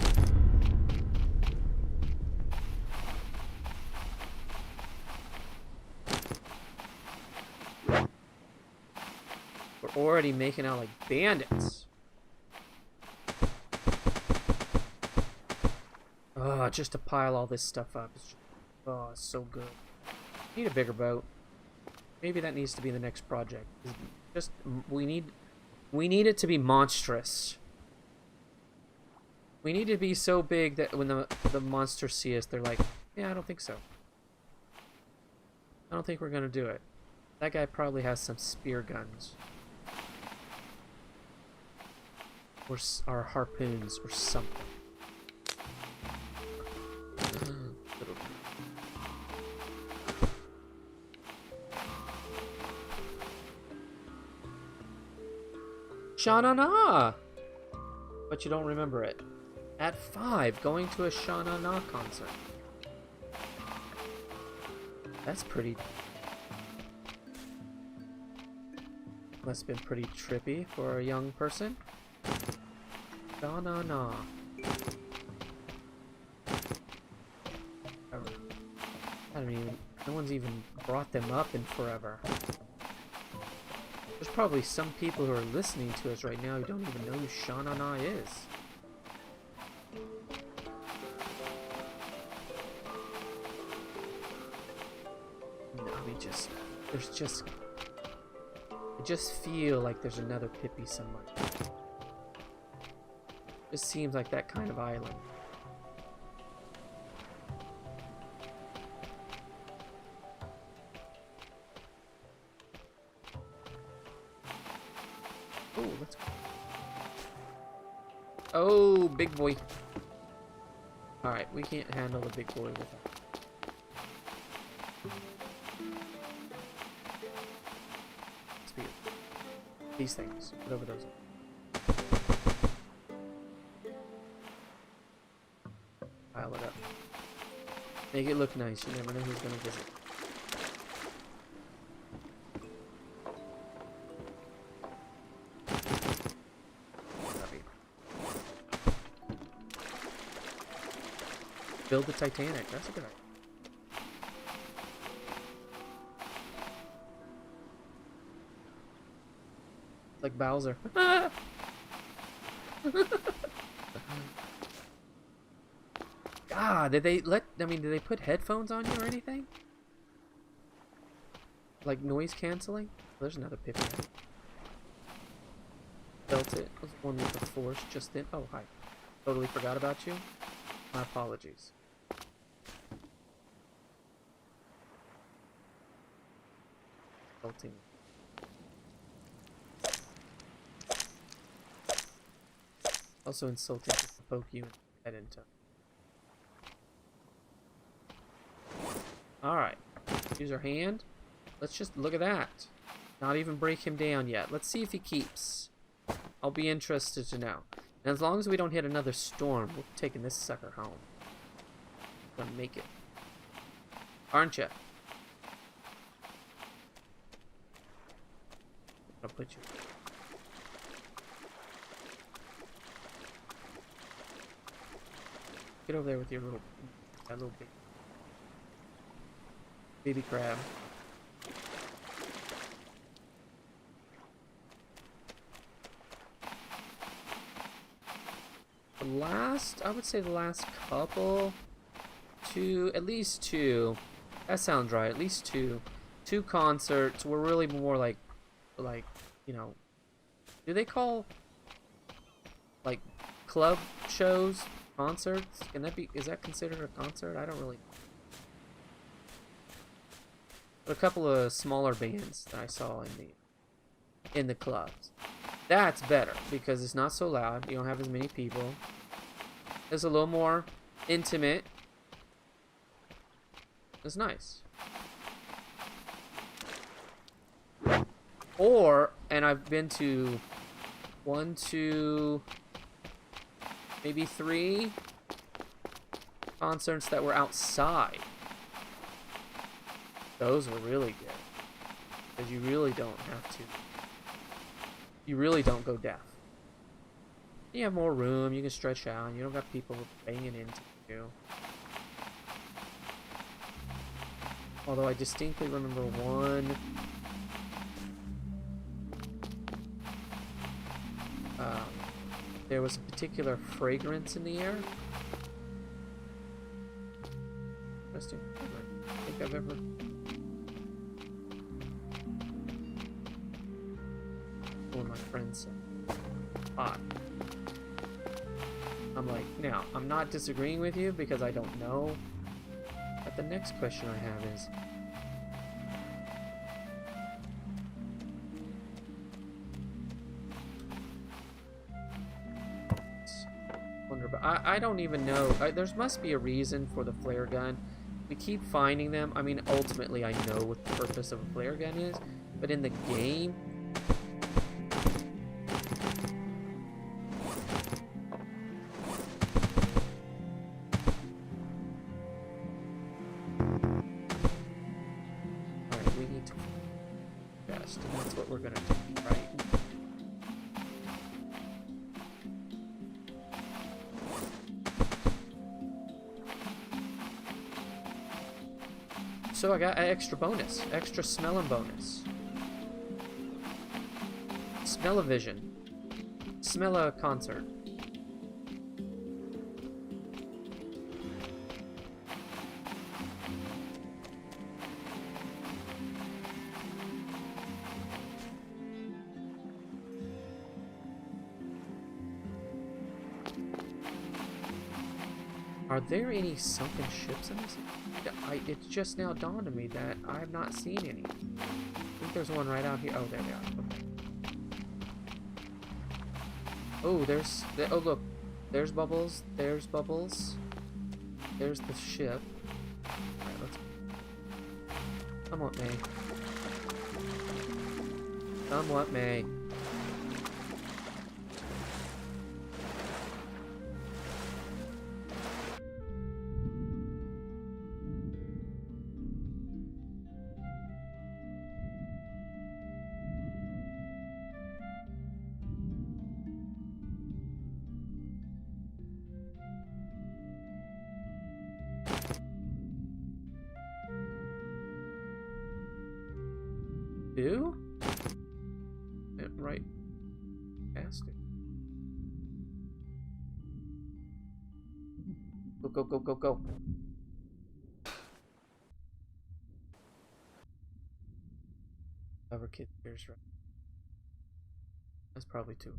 Speaker 1: We're already making out like bandits. Oh, just to pile all this stuff up. Oh, it's so good. Need a bigger boat. Maybe that needs to be the next project. Just we need it to be monstrous. We need to be so big that when the monsters see us, they're like, yeah, I don't think so. I don't think we're gonna do it. That guy probably has some spear guns. Or harpoons or something. Sha-na-na! But you don't remember it. At 5, going to a Sha-na-na concert. That's pretty... Must have been pretty trippy for a young person. Sha-na-na. I don't even... No one's even brought them up in forever. There's probably some people who are listening to us right now who don't even know who Sha-na-na is. No, there's just... I just feel like there's another Pippi somewhere. Just seems like that kind of island. Oh, let's go. Oh, big boy. Alright, we can't handle the big boy with that. These things. Whatever those are. Pile it up. Make it look nice. You never know who's gonna visit. Build the Titanic. That's a good idea. Like Bowser. God, did they put headphones on you or anything? Like noise canceling? There's another Pippi. Felt it. Was one with the force just in. Oh, hi. Totally forgot about you. My apologies. Belting. Also insulting to poke you in the head into. Alright. Use our hand. Let's just look at that. Not even break him down yet. Let's see if he keeps. I'll be interested to know. And as long as we don't hit another storm, we're taking this sucker home. Gonna make it. Aren't you? I'll put you. Get over there with your little baby crab. I would say the last couple, at least two. That sounds right. At least two concerts were really more like, you know, do they call like club shows concerts? Is that considered a concert? I don't really. But a couple of smaller bands that I saw in the clubs. That's better because it's not so loud. You don't have as many people. It's a little more intimate. It's nice. And I've been to 1, 2, maybe 3 concerts that were outside. Those were really good. Because you really don't have to. You really don't go deaf. You have more room, you can stretch out, you don't got people banging into you. Although I distinctly remember one. There was a particular fragrance in the air. Interesting. I don't think I've ever. One of my friends said, hot. I'm like, now, I'm not disagreeing with you because I don't know. But the next question I have is, I don't even know. There must be a reason for the flare gun. We keep finding them. I mean, ultimately, I know what the purpose of a flare gun is. But in the game... Alright, we need to... Best, and that's what we're gonna do, right? So I got an extra bonus, extra smelling bonus. Smell-o-vision. Smell a concert. Are there any sunken ships in this? It's just now dawned on me that I have not seen any. I think there's one right out here. Oh, there they are. Okay. Oh, oh, look. There's Bubbles. There's Bubbles. There's the ship. Alright, let's... Come what may. Come what may. Do? Right past it. Go, go, go, go, go. Cover kit, here's right. That's probably two.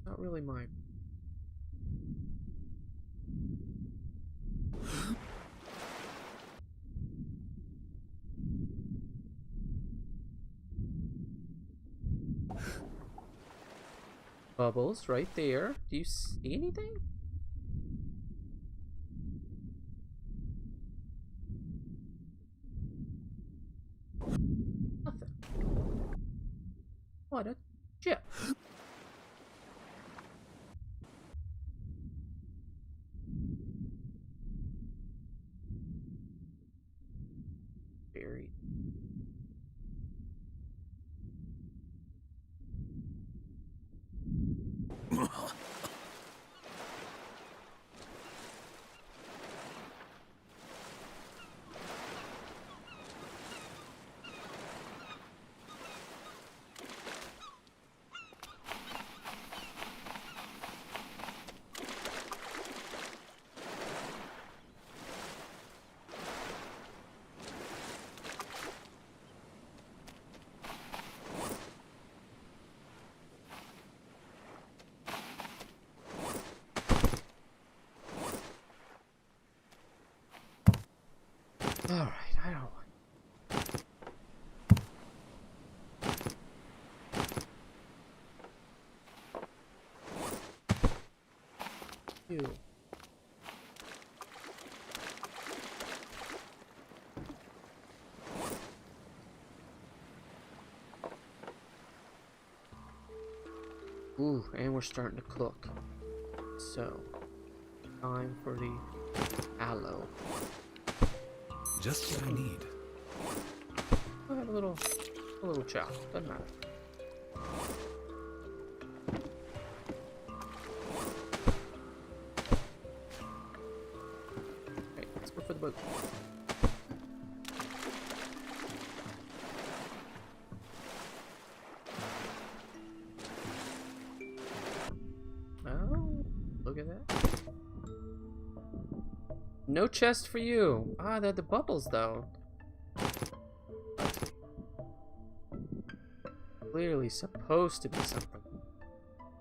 Speaker 1: Not really mine. Bubbles right there. Do you see anything? Nothing. What a ship. Buried. Alright, I don't want... You. Ooh, and we're starting to cook. So, time for the aloe.
Speaker 2: Just what I need.
Speaker 1: I'll have a little chop. Doesn't matter. Okay, let's go for the boat. Oh, look at that. No chest for you. Ah, they're the bubbles, though. Clearly supposed to be something.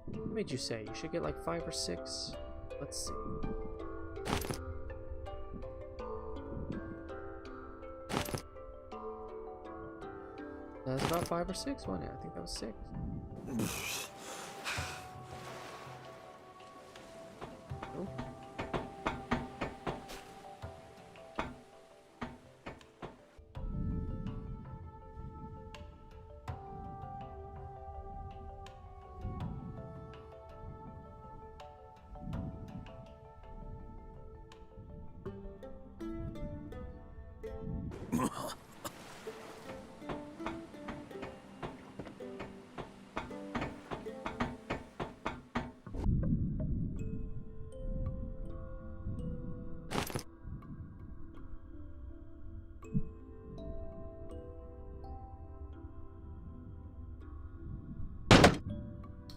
Speaker 1: What made you say? You should get like 5 or 6. Let's see. That's about 5 or 6, wasn't it? I think that was 6. Nope.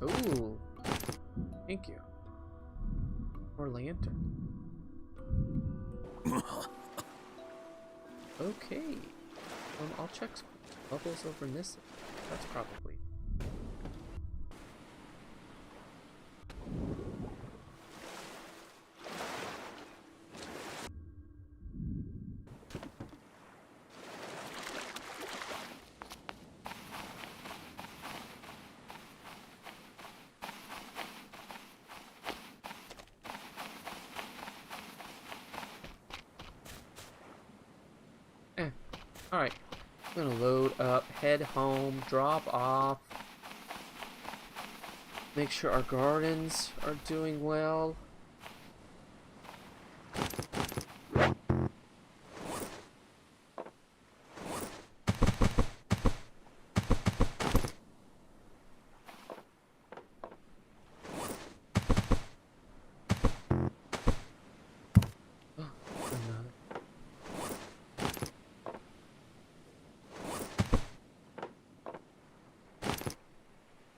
Speaker 1: Ooh. Thank you. Or lantern. Okay. I'll check bubbles over in this. That's probably. Alright. I'm gonna load up, head home, drop off. Make sure our gardens are doing well.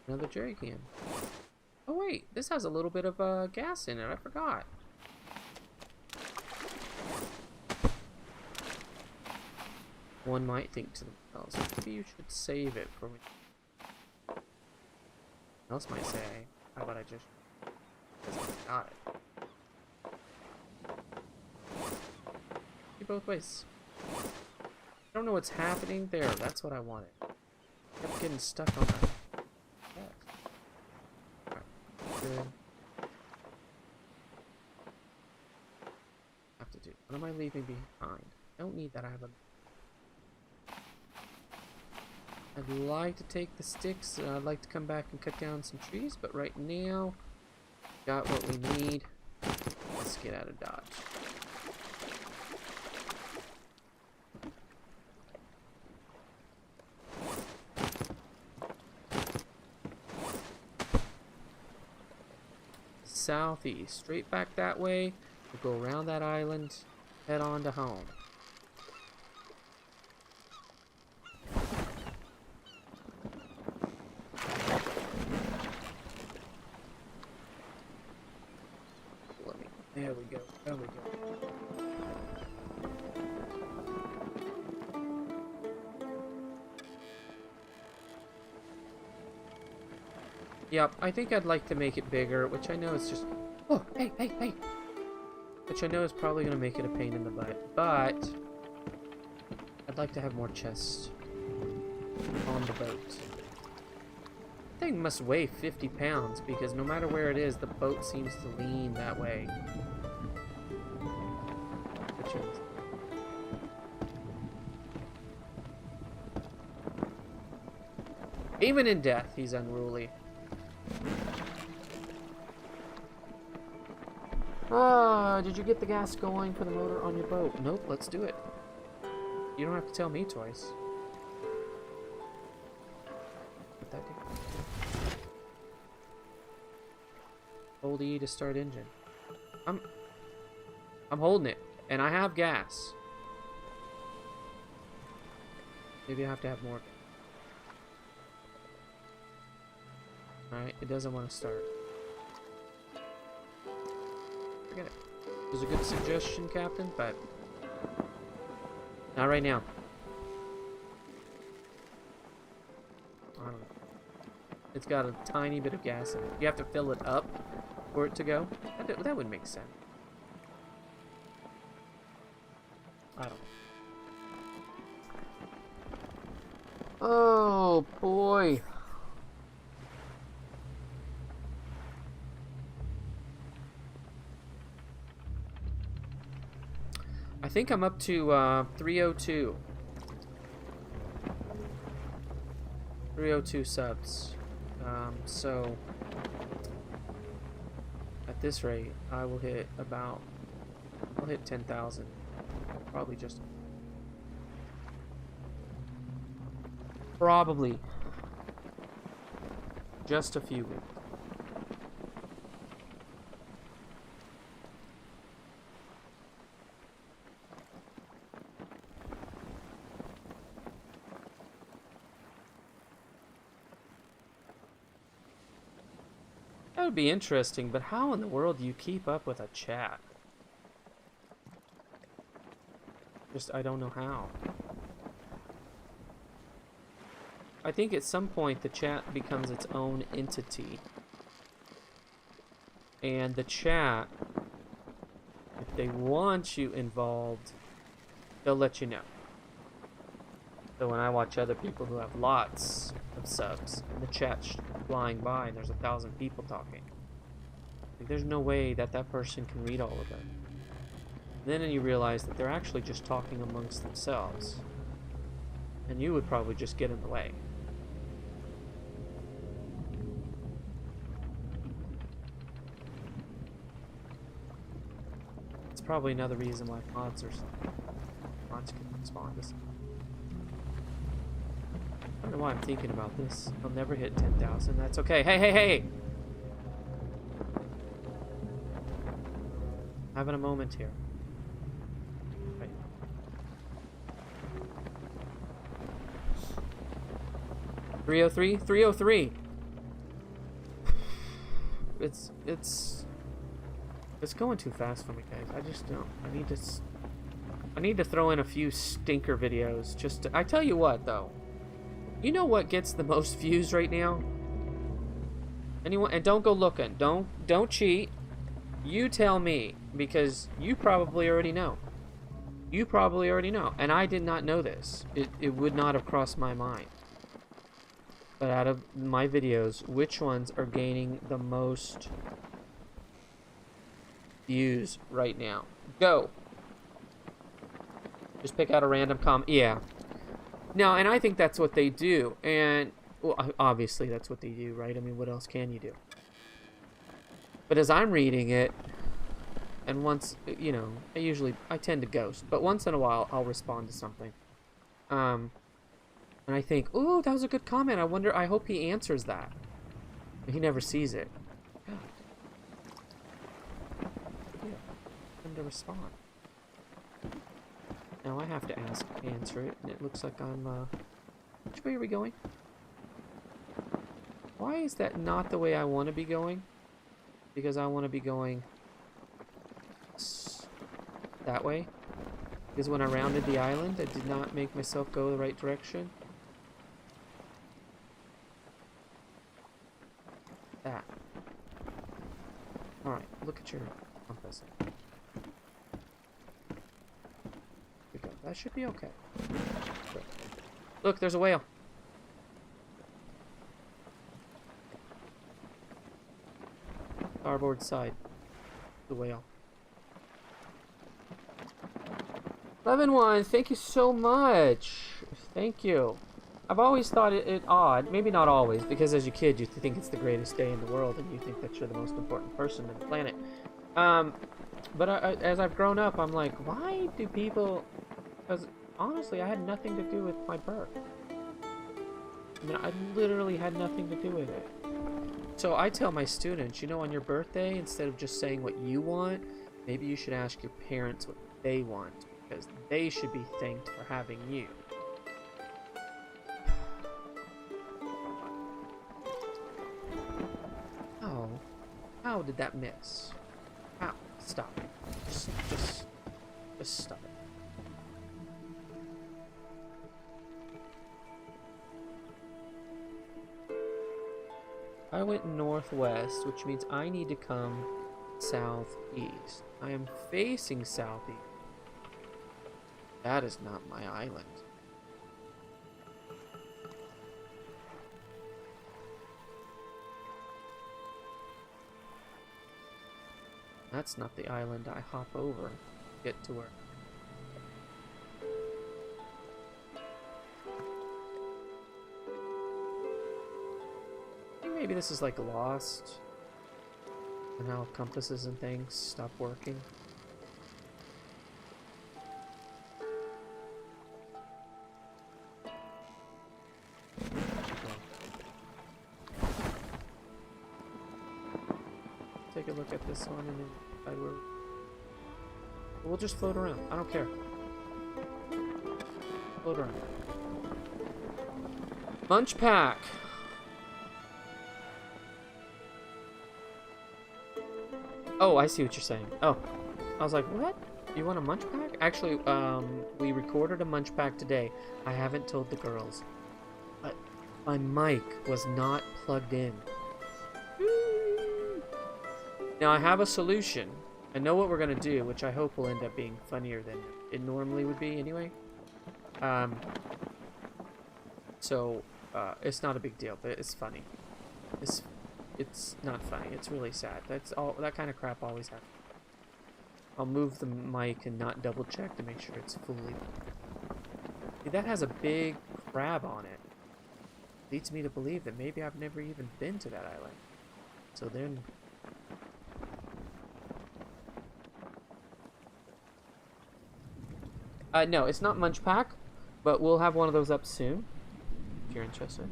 Speaker 1: Another jerry can. Oh wait, this has a little bit of gas in it. I forgot. One might think to themselves, maybe you should save it for when. Else might say, how about I just got it? Both ways. I don't know what's happening there. That's what I wanted. Kept getting stuck on that. Good. Have to do. What am I leaving behind? I don't need that. I have a. I'd like to take the sticks. I'd like to come back and cut down some trees, but right now, got what we need. Let's get out of Dodge. Southeast, straight back that way. We'll go around that island, head on to home. There we go. There we go. Yep, I think I'd like to make it bigger, which I know is just... Oh, hey, hey, hey! Which I know is probably going to make it a pain in the butt, but... I'd like to have more chests on the boat. That thing must weigh 50 pounds, because no matter where it is, the boat seems to lean that way. Which is... Even in death, he's unruly. Did you get the gas going for the motor on your boat? Nope, let's do it. You don't have to tell me twice. What that do? Hold E to start engine. I'm holding it, and I have gas. Maybe I have to have more. Alright, it doesn't want to start. Forget it. It was a good suggestion, Captain, but not right now. I don't know. It's got a tiny bit of gas in it. You have to fill it up for it to go. That would make sense. I don't know. Oh, boy. I think I'm up to 302. 302 subs. So at this rate, I will hit about... I'll hit 10,000. Probably just... Probably just a few weeks. That would be interesting, but how in the world do you keep up with a chat? Just, I don't know how. I think at some point the chat becomes its own entity. And the chat, if they want you involved, they'll let you know. So when I watch other people who have lots of subs, and the chat's flying by and there's 1,000 people talking, like, there's no way that that person can read all of it. Then you realize that they're actually just talking amongst themselves. And you would probably just get in the way. It's probably another reason why mods can respond to something. I don't know why I'm thinking about this. I'll never hit 10,000. That's okay. Hey, hey, hey! Having a moment here. Right. 303? 303! It's going too fast for me, guys. I just don't. I need to throw in a few stinker videos just to... I tell you what, though. You know what gets the most views right now? Anyone? And don't go looking. Don't cheat. You tell me, because you probably already know. You probably already know, and I did not know this. It would not have crossed my mind. But out of my videos, which ones are gaining the most views right now? Go. Just pick out a random comment. Yeah. No, and I think that's what they do, and well, obviously that's what they do, right? I mean, what else can you do? But as I'm reading it, and once, you know, I tend to ghost, but once in a while I'll respond to something. And I think, ooh, that was a good comment. I hope he answers that. But he never sees it. God. Yeah, him to respond. Now I have to answer it, and it looks like I'm, which way are we going? Why is that not the way I want to be going? Because I want to be going that way. Because when I rounded the island, I did not make myself go the right direction. That. Alright, look at your compass. That should be okay. Look, there's a whale. Starboard side. The whale. 11-1, thank you so much. Thank you. I've always thought it odd, maybe not always, because as a kid you think it's the greatest day in the world and you think that you're the most important person on the planet. But as I've grown up, I'm like, why do people... Because, honestly, I had nothing to do with my birth. I mean, I literally had nothing to do with it. So I tell my students, you know, on your birthday, instead of just saying what you want, maybe you should ask your parents what they want, because they should be thanked for having you. Oh, how did that miss? Ow, stop it. Just stop it. I went northwest, which means I need to come southeast. I am facing southeast. That is not my island. That's not the island I hop over to get to where. Maybe this is like Lost, and how compasses and things stop working. Take a look at this one and then we'll just float around. I don't care. Float around. Lunch pack. Oh, I see what you're saying. Oh, I was like, what? You want a munch pack? Actually, we recorded a munch pack today. I haven't told the girls. But my mic was not plugged in. Now, I have a solution. I know what we're going to do, which I hope will end up being funnier than it normally would be anyway. It's not a big deal, but it's funny. It's not funny. It's really sad. That's all. That kind of crap always happens. I'll move the mic and not double check to make sure it's fully. See, that has a big crab on it. Leads me to believe that maybe I've never even been to that island. So then. No, it's not Munch Pack, but we'll have one of those up soon. If you're interested.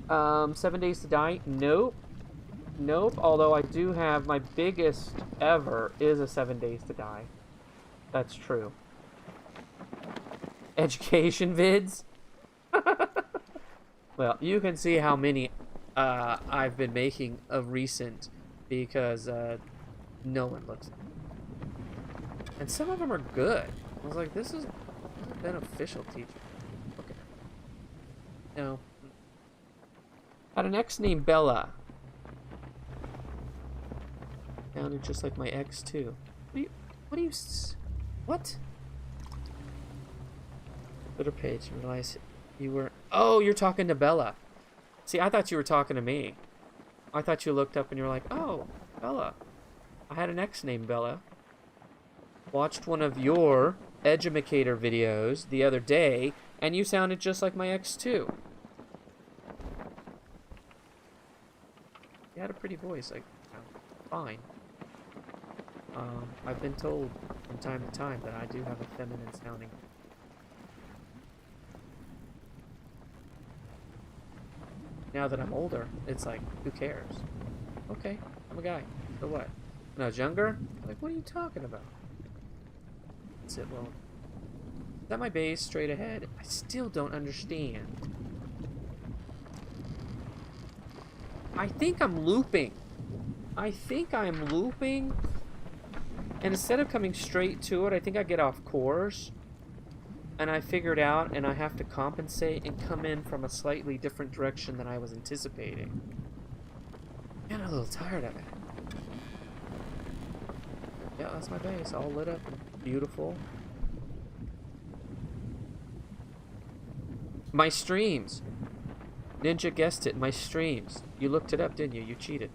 Speaker 1: 7 Days to Die. Nope. Nope. Although I do have my biggest ever is a 7 Days to Die. That's true. Education vids. Well, you can see how many I've been making of recent because no one looks. And some of them are good. I was like, this is beneficial teaching. Okay. No. Had an ex named Bella. Sounded just like my ex too. What? Twitter page, realize you were. Oh, you're talking to Bella. See, I thought you were talking to me. I thought you looked up and you were like, oh, Bella. I had an ex named Bella. Watched one of your Edumicator videos the other day, and you sounded just like my ex too. You had a pretty voice, like, fine. I've been told from time to time that I do have a feminine sounding. Now that I'm older, it's like, who cares? Okay, I'm a guy. So what? When I was younger, like, what are you talking about? Sit low. Is that my base straight ahead? I still don't understand. I think I'm looping. And instead of coming straight to it, I think I get off course. And I figured out, and I have to compensate and come in from a slightly different direction than I was anticipating. Man, I'm a little tired of it. Yeah, that's my base, all lit up and beautiful. My streams. Ninja guessed it, my streams. You looked it up, didn't you? You cheated.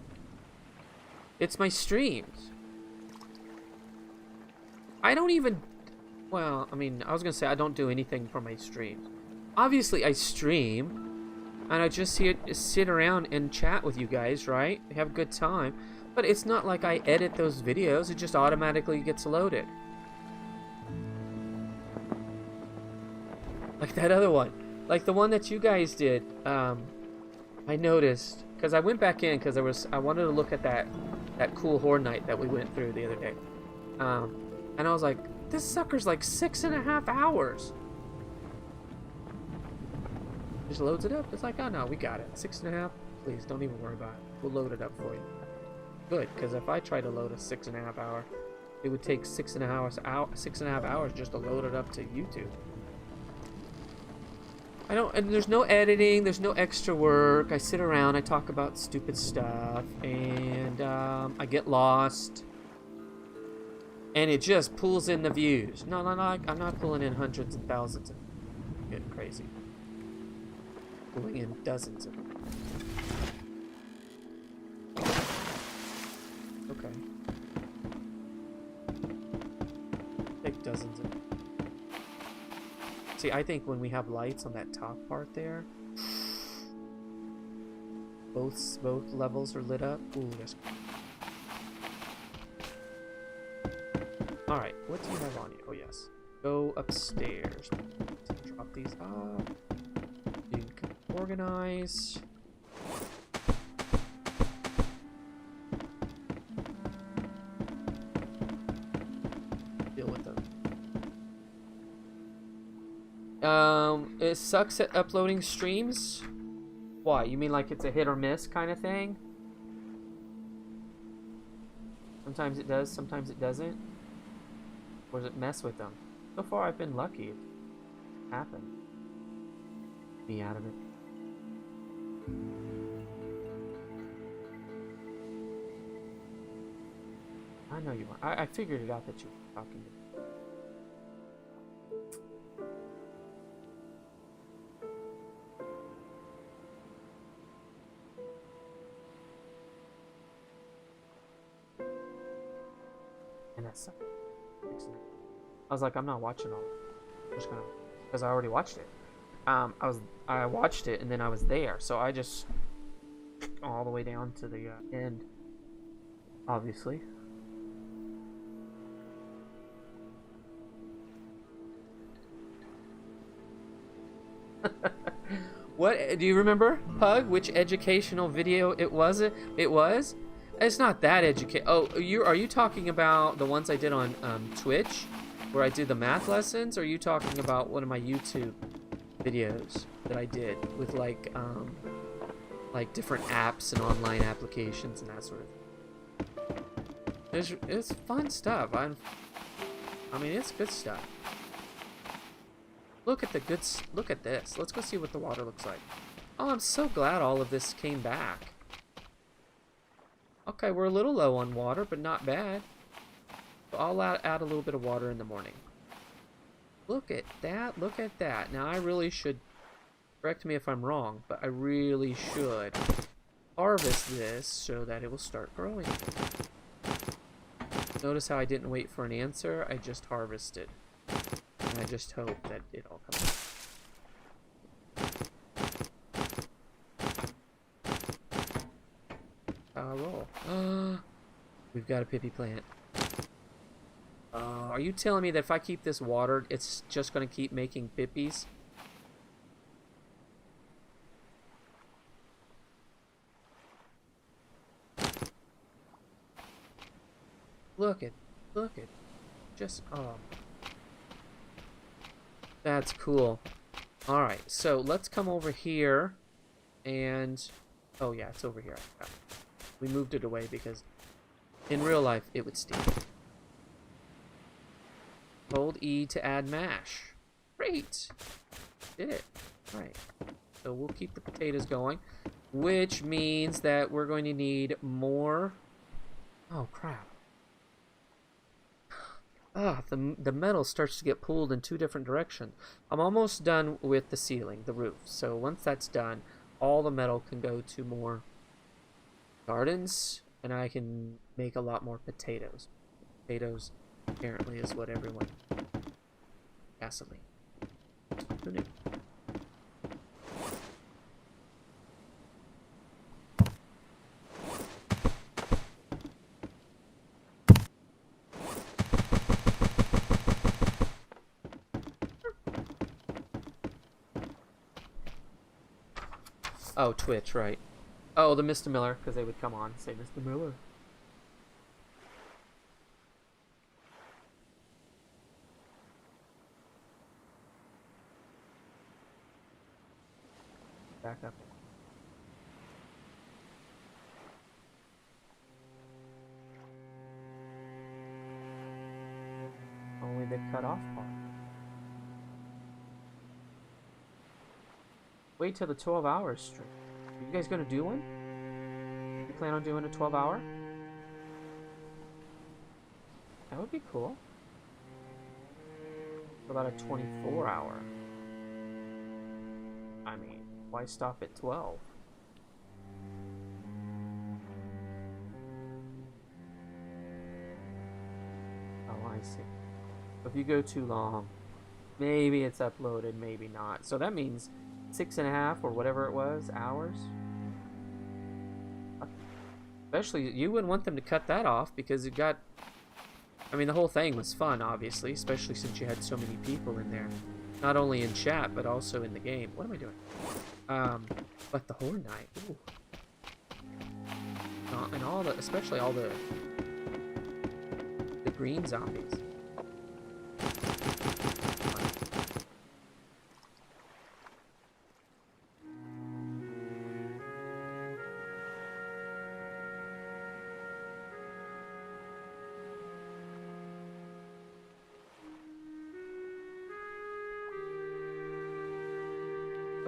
Speaker 1: It's my streams. I don't even... Well, I mean, I was going to say I don't do anything for my streams. Obviously, I stream, and I just sit around and chat with you guys, right? Have a good time. But it's not like I edit those videos. It just automatically gets loaded. Like that other one. Like the one that you guys did. I noticed. Because I went back in because I wanted to look at that cool Horde night that we went through the other day. And I was like, this sucker's like 6.5 hours. Just loads it up. It's like, oh no, we got it. 6.5. Please don't even worry about it. We'll load it up for you. Good, because if I try to load a 6.5 hour, it would take 6.5 hours just to load it up to YouTube. And there's no editing, there's no extra work. I sit around, I talk about stupid stuff, and I get lost. And it just pulls in the views. No, I'm not pulling in hundreds and thousands. I'm getting crazy. Pulling in dozens of them. Okay. Take dozens of them. See, I think when we have lights on that top part there, both levels are lit up. Ooh, that's cool. Alright, what do you have on you? Oh, yes. Go upstairs. Drop these off. You can organize. Deal with them. It sucks at uploading streams? Why? You mean like it's a hit or miss kind of thing? Sometimes it does, sometimes it doesn't. Or does it mess with them? So far, I've been lucky. It happened. Me out of it. I know you are. I figured it out that you were talking to me. And that's I was like, I'm not watching all. I'm just gonna, because I already watched it. I watched it and then I was there, so I just all the way down to the end. Obviously. What do you remember, Pug? Which educational video it was? It was. It's not that Oh, are you talking about the ones I did on Twitch, where I did the math lessons? Or are you talking about one of my YouTube videos that I did with like different apps and online applications and that sort of thing? It's fun stuff. I mean, it's good stuff. Look at look at this. Let's go see what the water looks like. Oh, I'm so glad all of this came back. Okay, we're a little low on water, but not bad. So I'll add a little bit of water in the morning. Look at that. Look at that. Now, I really should, correct me if I'm wrong, but I really should harvest this so that it will start growing. Notice how I didn't wait for an answer. I just harvested. And I just hope that it all comes out. Roll. We've got a pippy plant. Are you telling me that if I keep this watered, it's just going to keep making pippies? Look at, just, that's cool. Alright, so let's come over here and, oh yeah, it's over here. We moved it away because in real life it would stink. Hold E to add mash. Great! Did it. Alright. So we'll keep the potatoes going, which means that we're going to need more. Oh crap. The metal starts to get pulled in two different directions. I'm almost done with the ceiling, the roof. So once that's done, all the metal can go to more gardens, and I can make a lot more potatoes. Potatoes, apparently, is what everyone... Gasoline. Who knew? Oh, Twitch, right. Oh, the Mr. Miller, because they would come on and say, Mr. Miller. Back up. Only the cut off part. Wait till the 12 hours stream. Are you guys gonna do one? You plan on doing a 12-hour? That would be cool. What about a 24-hour? I mean, why stop at 12? Oh, I see. If you go too long, maybe it's uploaded, maybe not. So that means 6.5 or whatever it was hours. Especially, you wouldn't want them to cut that off because it got... I mean, the whole thing was fun, obviously, especially since you had so many people in there. Not only in chat, but also in the game. What am I doing? But the Horde Night. Ooh. And all the... Especially all the green zombies.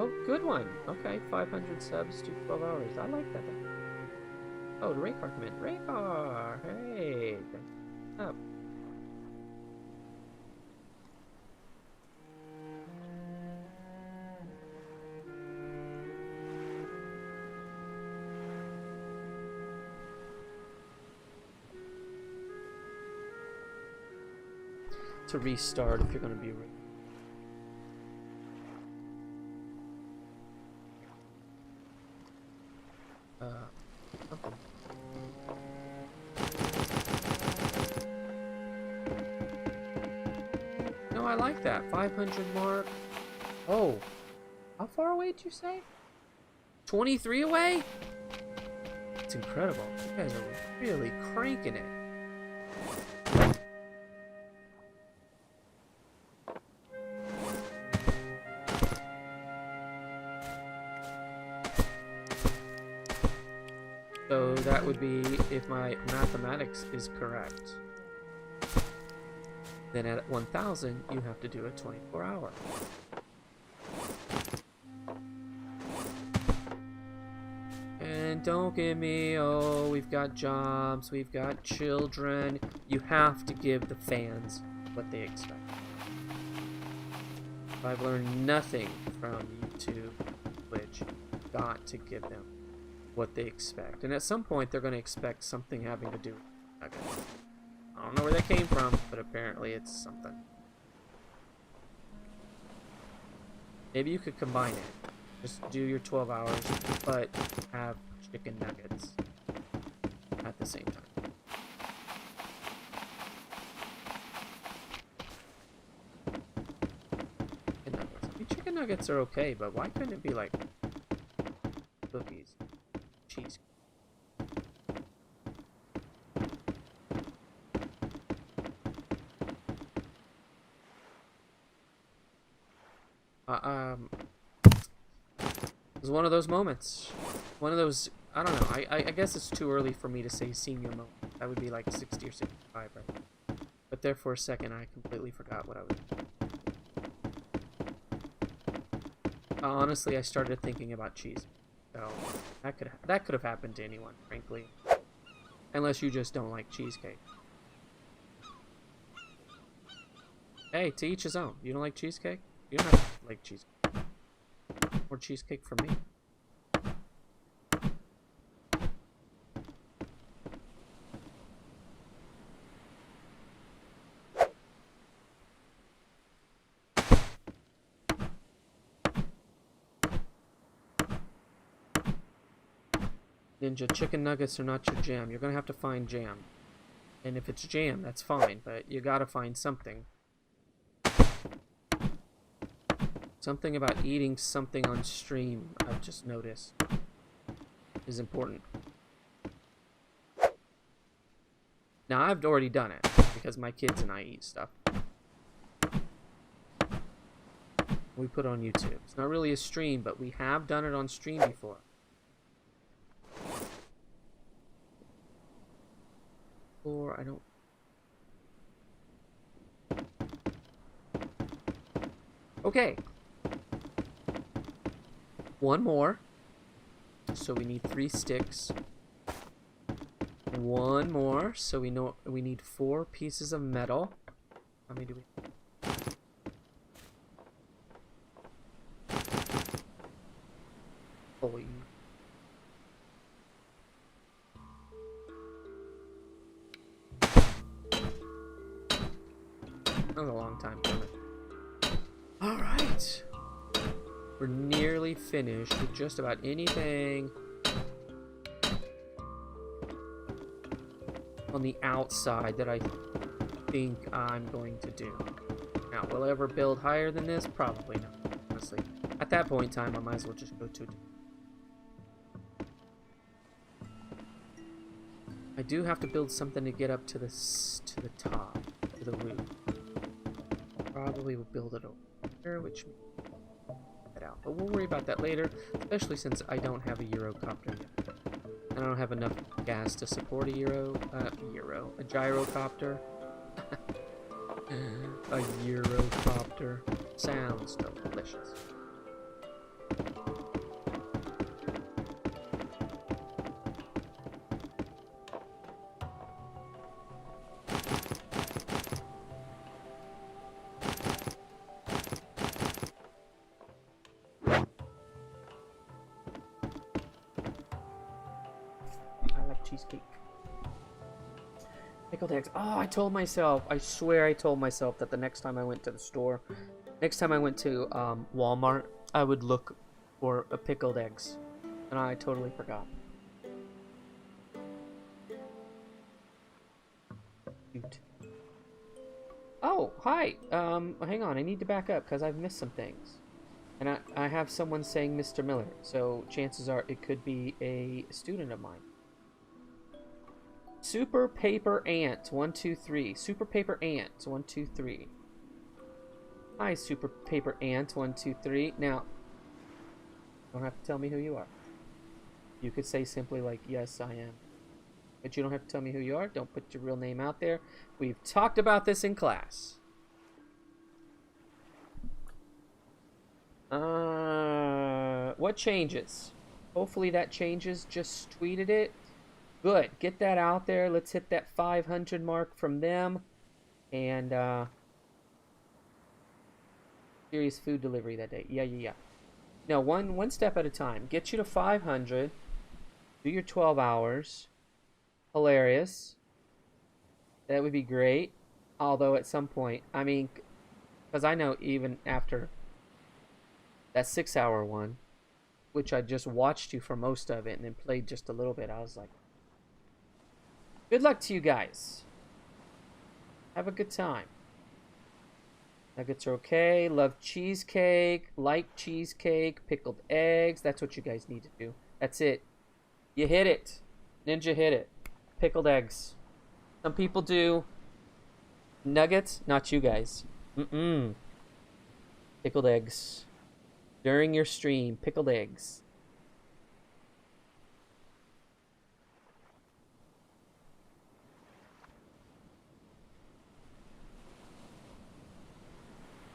Speaker 1: Oh, good one. Okay, 500 subs to 12 hours. I like that. Oh, the Raycar come in. Raycar! Hey! Thanks. Up. To restart if you're going to be something. No, I like that 500 mark. Oh, how far away did you say? 23 away? It's incredible. You guys are really cranking it. So that would be, if my mathematics is correct, then at 1000 you have to do a 24-hour. And don't give me, oh, we've got jobs, we've got children. You have to give the fans what they expect. If I've learned nothing from YouTube, Twitch, you've got to give them what they expect. And at some point, they're going to expect something having to do with nuggets. I don't know where that came from, but apparently it's something. Maybe you could combine it. Just do your 12 hours, but have chicken nuggets at the same time. Chicken nuggets. I mean, chicken nuggets are okay, but why couldn't it be like cookies? Cheese. It was one of those moments. One of those, I don't know, I guess it's too early for me to say senior moment. That would be like 60 or 65, right? But there for a second, I completely forgot what I was doing. Honestly, I started thinking about cheese. So that could have happened to anyone, frankly. Unless you just don't like cheesecake. Hey, to each his own. You don't like cheesecake? You don't have to like cheesecake. More cheesecake for me. Ninja, chicken nuggets are not your jam. You're gonna have to find jam. And if it's jam, that's fine, but you gotta find something. Something about eating something on stream, I've just noticed, is important. Now, I've already done it, because my kids and I eat stuff. We put it on YouTube. It's not really a stream, but we have done it on stream before. Or I don't... Okay. One more. So we need 3 sticks. One more. So we know we need 4 pieces of metal. How many do we... Holy... That was a long time coming. Alright. We're nearly finished with just about anything on the outside that I think I'm going to do. Now, will I ever build higher than this? Probably not, honestly. At that point in time, I might as well just go to... I do have to build something to get up to the top, to the roof. Probably will build it over here, which that out. But we'll worry about that later, especially since I don't have a Eurocopter yet. And I don't have enough gas to support a gyrocopter. A Eurocopter. Sounds delicious. cheesecake. Pickled eggs. Oh, I told myself. I swear I told myself that the next time I went to the store, next time I went to Walmart, I would look for pickled eggs. And I totally forgot. Shoot. Oh, hi. Hang on. I need to back up because I've missed some things. And I have someone saying Mr. Miller. So chances are it could be a student of mine. Super Paper Ant 123. Super Paper Ant 123. Hi, Super Paper Ant 123. Now, you don't have to tell me who you are. You could say simply like, yes, I am. But you don't have to tell me who you are. Don't put your real name out there. We've talked about this in class. What changes? Hopefully that changes. Just tweeted it. Good. Get that out there. Let's hit that 500 mark from them. And, serious food delivery that day. Yeah. No, one step at a time. Get you to 500. Do your 12 hours. Hilarious. That would be great. Although at some point, I mean, because I know even after that 6-hour one, which I just watched you for most of it and then played just a little bit, I was like, good luck to you guys. Have a good time. Nuggets are okay. Love cheesecake. Like cheesecake. Pickled eggs. That's what you guys need to do. That's it. You hit it. Ninja hit it. Pickled eggs. Some people do nuggets. Not you guys. Pickled eggs. During your stream. Pickled eggs.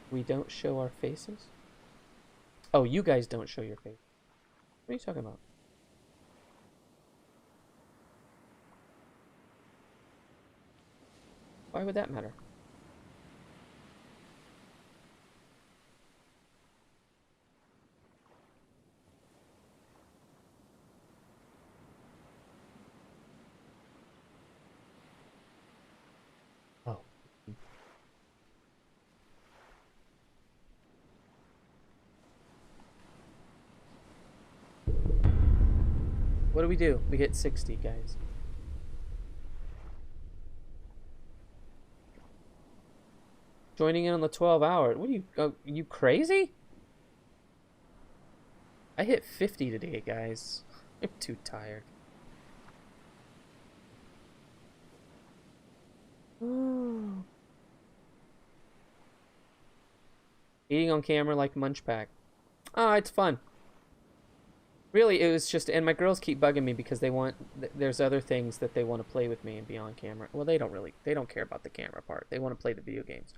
Speaker 1: We don't show our faces? Oh, you guys don't show your face. What are you talking about? Why would that matter? Oh. What do we do? We hit 60, guys. Joining in on the 12 hour. What are you crazy? I hit 50 today, guys. I'm too tired. Eating on camera like Munch Pack. Oh, it's fun. Really, it was just, and my girls keep bugging me because they want, there's other things that they want to play with me and be on camera. Well, they don't care about the camera part. They want to play the video games.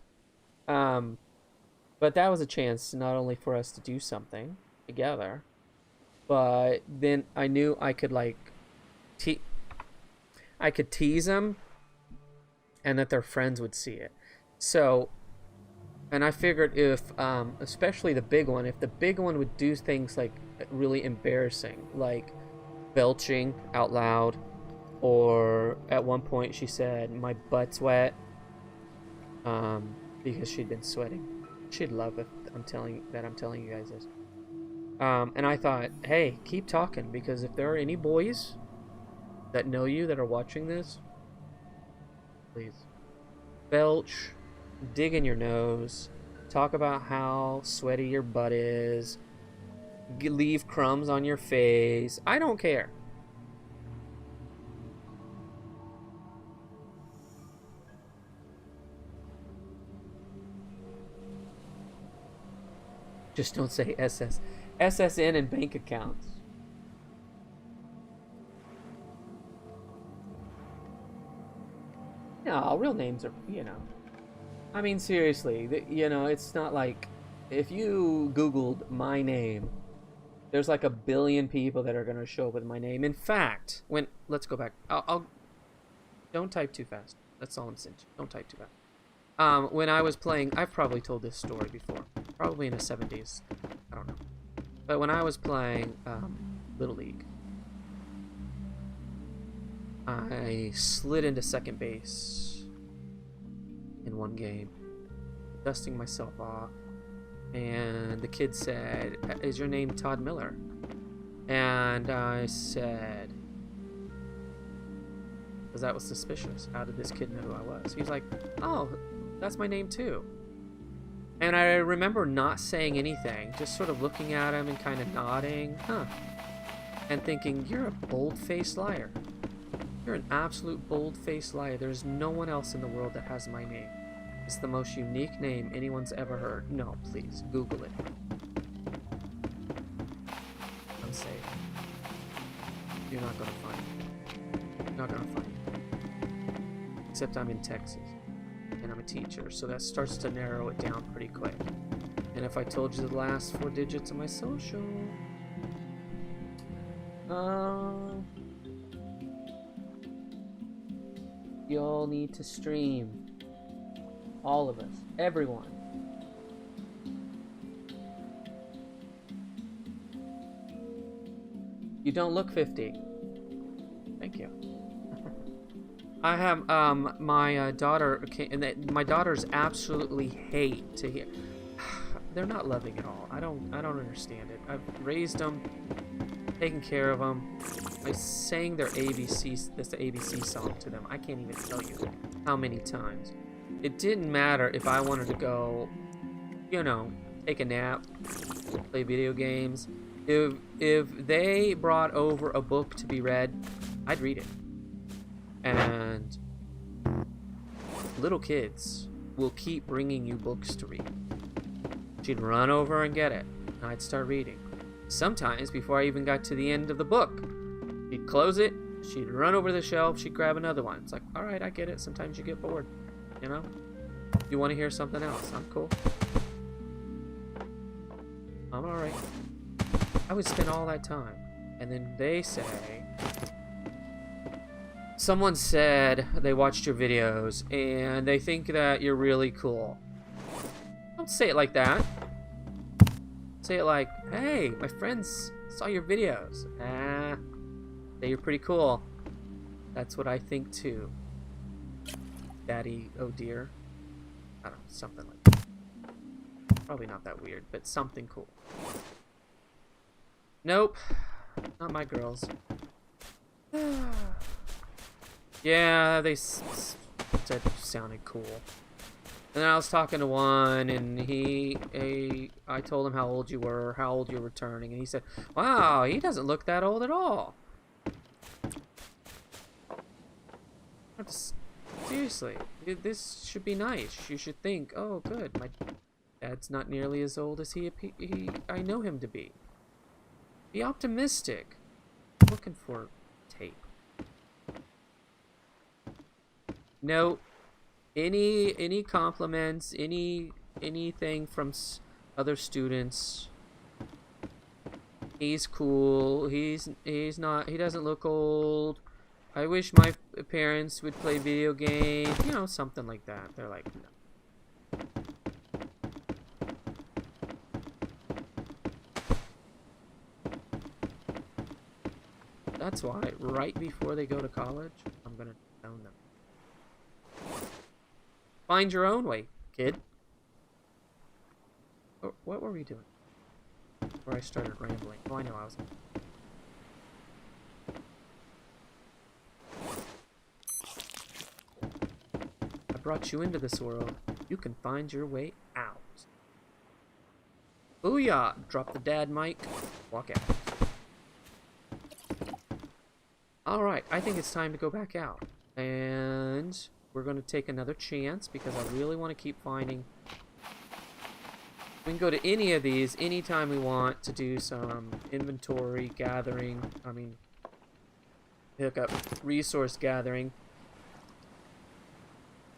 Speaker 1: But that was a chance not only for us to do something together, but then I knew I could like, I could tease them and that their friends would see it. So, and I figured if, especially the big one, if the big one would do things like really embarrassing, like belching out loud, or at one point she said, my butt's wet, because she'd been sweating. She'd love if I'm telling you guys this. And I thought, hey, keep talking, because if there are any boys that know you that are watching this, please belch, dig in your nose, talk about how sweaty your butt is, leave crumbs on your face. I don't care. Just don't say SSN and bank accounts. No, real names are, you know. I mean, seriously, you know, it's not like if you Googled my name, there's like a billion people that are going to show up with my name. In fact, let's go back. Don't type too fast. That's all I'm saying. Don't type too fast. When I was playing, I've probably told this story before. Probably in the 70s. I don't know. But when I was playing Little League, I slid into second base in one game, dusting myself off, and the kid said, "Is your name Todd Miller?" And I said, because that was suspicious. How did this kid know who I was? He was like, "Oh, that's my name too." And I remember not saying anything, just sort of looking at him and kind of nodding, and thinking, "You're a bold-faced liar. You're an absolute bold-faced liar. There's no one else in the world that has my name. It's the most unique name anyone's ever heard. No, please, Google it." I'm safe. You're not gonna find it. You're not gonna find it. Except I'm in Texas, and I'm a teacher, so that starts to narrow it down pretty quick. And if I told you the last 4 digits of my social... y'all need to stream. All of us. Everyone. You don't look 50. Thank you. I have my daughter, and my daughters absolutely hate to hear. They're not loving at all. I don't understand it. I've raised them, taken care of them. I sang their ABC song to them. I can't even tell you how many times. It didn't matter if I wanted to go, you know, take a nap, play video games. If they brought over a book to be read, I'd read it. And little kids will keep bringing you books to read. She'd run over and get it, and I'd start reading. Sometimes, before I even got to the end of the book, she'd close it, she'd run over the shelf, she'd grab another one. It's like, alright, I get it. Sometimes you get bored, you know? You want to hear something else. I'm cool. I'm alright. I would spend all that time. And then they say... Someone said they watched your videos and they think that you're really cool. Don't say it like that. Say it like, "Hey, my friends saw your videos." Say you're pretty cool. That's what I think too. Daddy, oh dear. I don't know, something like that. Probably not that weird, but something cool. Nope. Not my girls. Yeah, they said you sounded cool. And then I was talking to one, and I told him how old you were, how old you're returning, and he said, "Wow, he doesn't look that old at all." Seriously, this should be nice. You should think, "Oh, good, my dad's not nearly as old as I know him to be." Be optimistic. I'm looking for tape. No, any compliments, anything from other students. He's cool. He's not. He doesn't look old. I wish my parents would play video games. You know, something like that. They're like, no. That's why, right before they go to college, I'm gonna own them. Find your own way, kid. Oh, what were we doing? Before I started rambling. Oh, I know I was. I brought you into this world. You can find your way out. Booyah! Drop the dad mic. Walk out. Alright, I think it's time to go back out. And we're going to take another chance because I really want to keep finding... We can go to any of these anytime we want to do some inventory gathering. I mean, pick up resource gathering.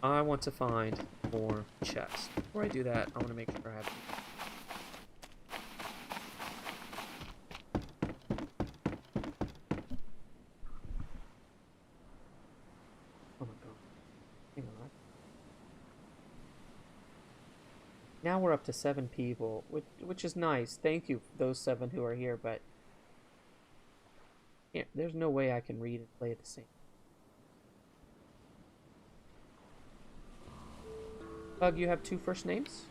Speaker 1: I want to find more chests. Before I do that, I want to make sure I have... Now we're up to 7 people, which is nice. Thank you, those 7 who are here, but yeah, there's no way I can read and play at the same time. Bug, you have 2 first names?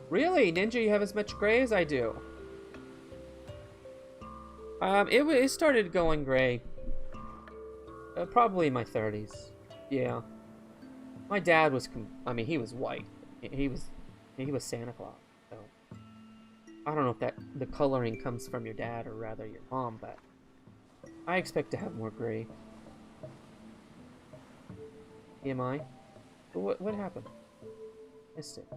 Speaker 1: Really? Ninja, you have as much gray as I do. It started going gray. Probably in my 30s. Yeah. My dad was, I mean, he was white. He was Santa Claus. So I don't know if the coloring comes from your dad or rather your mom, but I expect to have more gray. Am I? What happened? Missed it.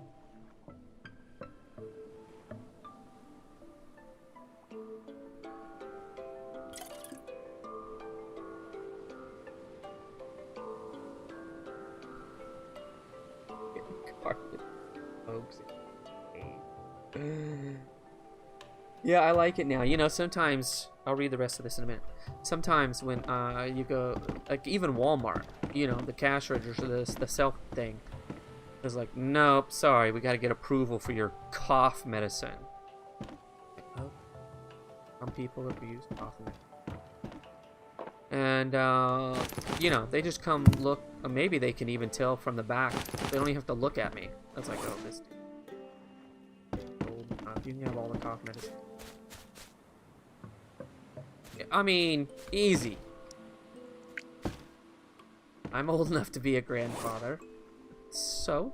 Speaker 1: Yeah, I like it now. You know, sometimes I'll read the rest of this in a minute. Sometimes when you go, like even Walmart, you know, the cash register, the self thing is like, nope, sorry, we got to get approval for your cough medicine. Oh, some people abuse cough medicine, and you know, they just come look. Or maybe they can even tell from the back. They don't even have to look at me. That's like, oh, this. You can have all the cough medicine. I mean, easy. I'm old enough to be a grandfather. So?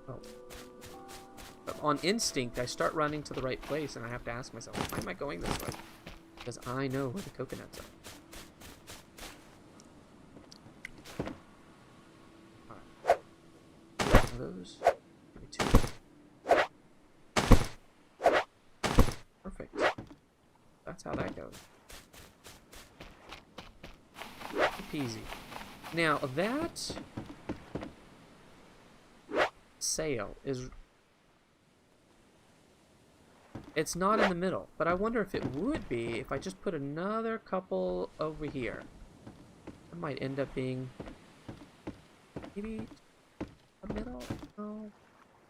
Speaker 1: Oh. But on instinct, I start running to the right place, and I have to ask myself, why am I going this way? Because I know where the coconuts are. Those. Maybe 2. Perfect. That's how that goes. Peasy. Now that sail is. It's not in the middle, but I wonder if it would be if I just put another couple over here. It might end up being maybe. Middle? No.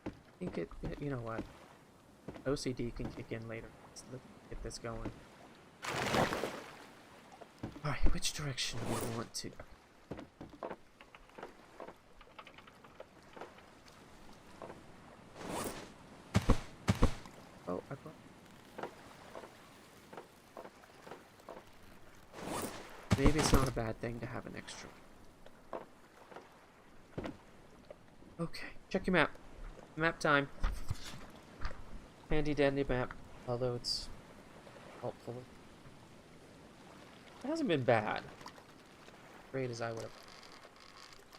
Speaker 1: I think it, you know what? OCD can kick in later. Let's get this going. Alright, which direction do we want to? Oh, I brought. Maybe it's not a bad thing to have an extra. Okay, check your map. Map time. Handy dandy map, although it's helpful. It hasn't been bad. Great as I would have.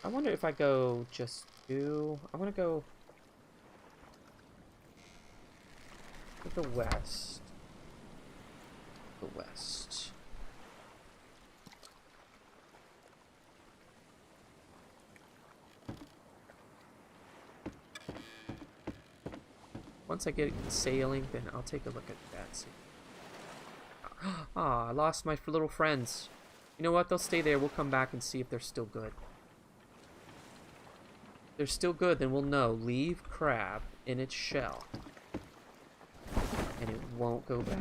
Speaker 1: I wonder if I go just to. I want to go to the west. The west. Once I get sailing, then I'll take a look at that. Ah, I lost my little friends. You know what? They'll stay there. We'll come back and see if they're still good. If they're still good, then we'll know. Leave crab in its shell. And it won't go back.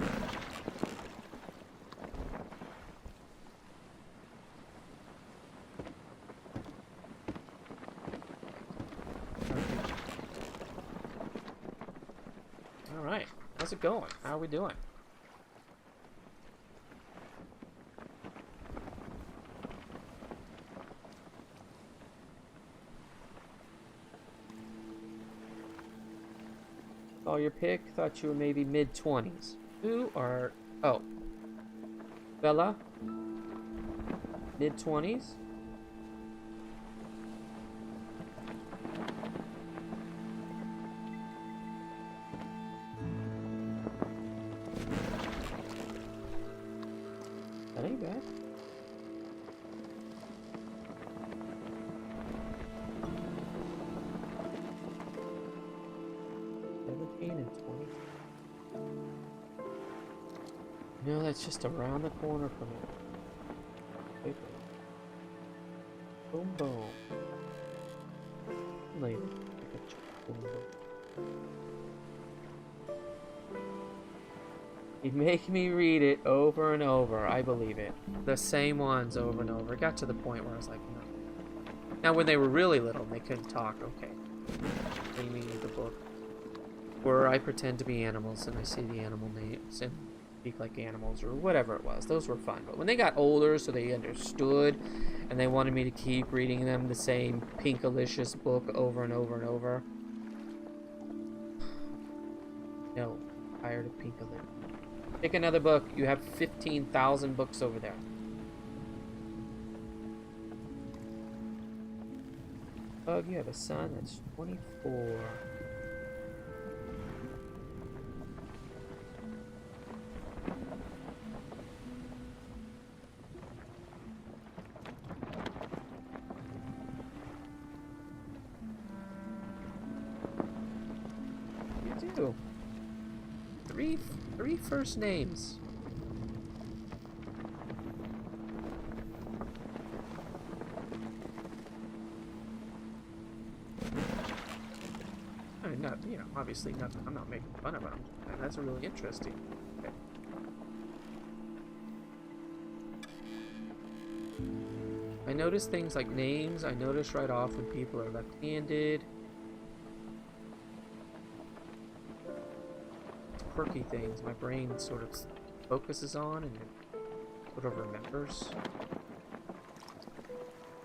Speaker 1: Alright, how's it going? How are we doing? Oh, your pick? Thought you were maybe mid-20s. Who are... Oh. Bella? Mid-20s? That ain't bad. And 20. No, that's just around the corner from it. Boom. Later. You make me read it over and over. I believe it. The same ones over and over. It got to the point where I was like, no. Now, when they were really little and they couldn't talk, okay. Bring me the book. Where I pretend to be animals and I see the animal names and speak like animals or whatever it was. Those were fun. But when they got older, so they understood, and they wanted me to keep reading them the same pinkalicious book over and over and over. No. Tired of pinkalicious. Pick another book. You have 15,000 books over there. Bug, you have a son that's 24. You do. Three first names. I mean, not, you know, obviously nothing. I'm not making fun of them. And that's really interesting. Okay. I notice things like names. I notice right off when people are left-handed. Quirky things my brain sort of focuses on and sort of remembers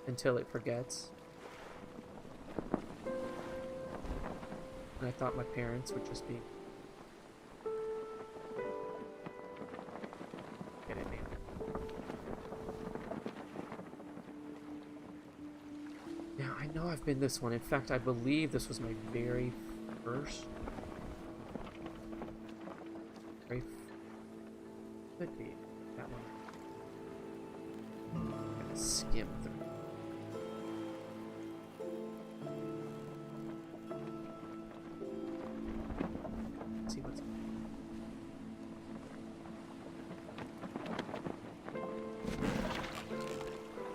Speaker 1: until it forgets. And I thought my parents would just be get it, man. Now I know I've been this one. In fact, I believe this was my very first. Could be that one. Gotta skim through. Let's see what's.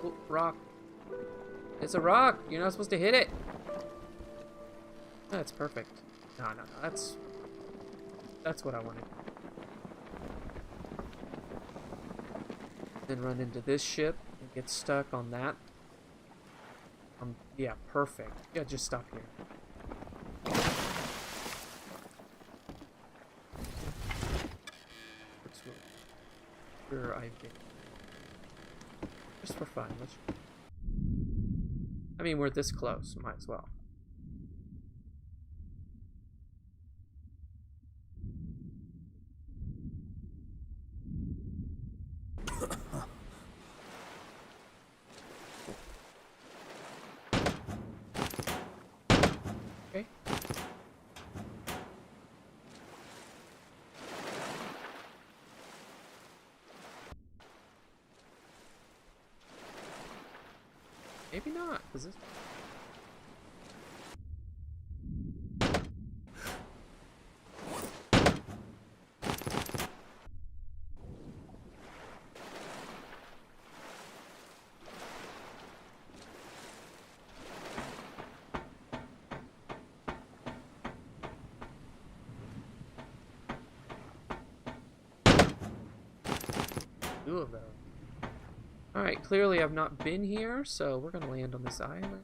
Speaker 1: Oh, rock. It's a rock. You're not supposed to hit it. That's perfect. No. That's what I wanted. Then run into this ship and get stuck on that. Yeah, perfect. Yeah, just stop here. That's where I've been. Just for fun. I mean, we're this close. Might as well. Maybe not, because this... Two of them. Alright, clearly I've not been here, so we're gonna land on this island.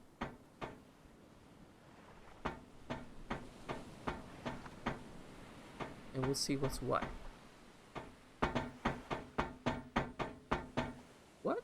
Speaker 1: And we'll see what's what. What?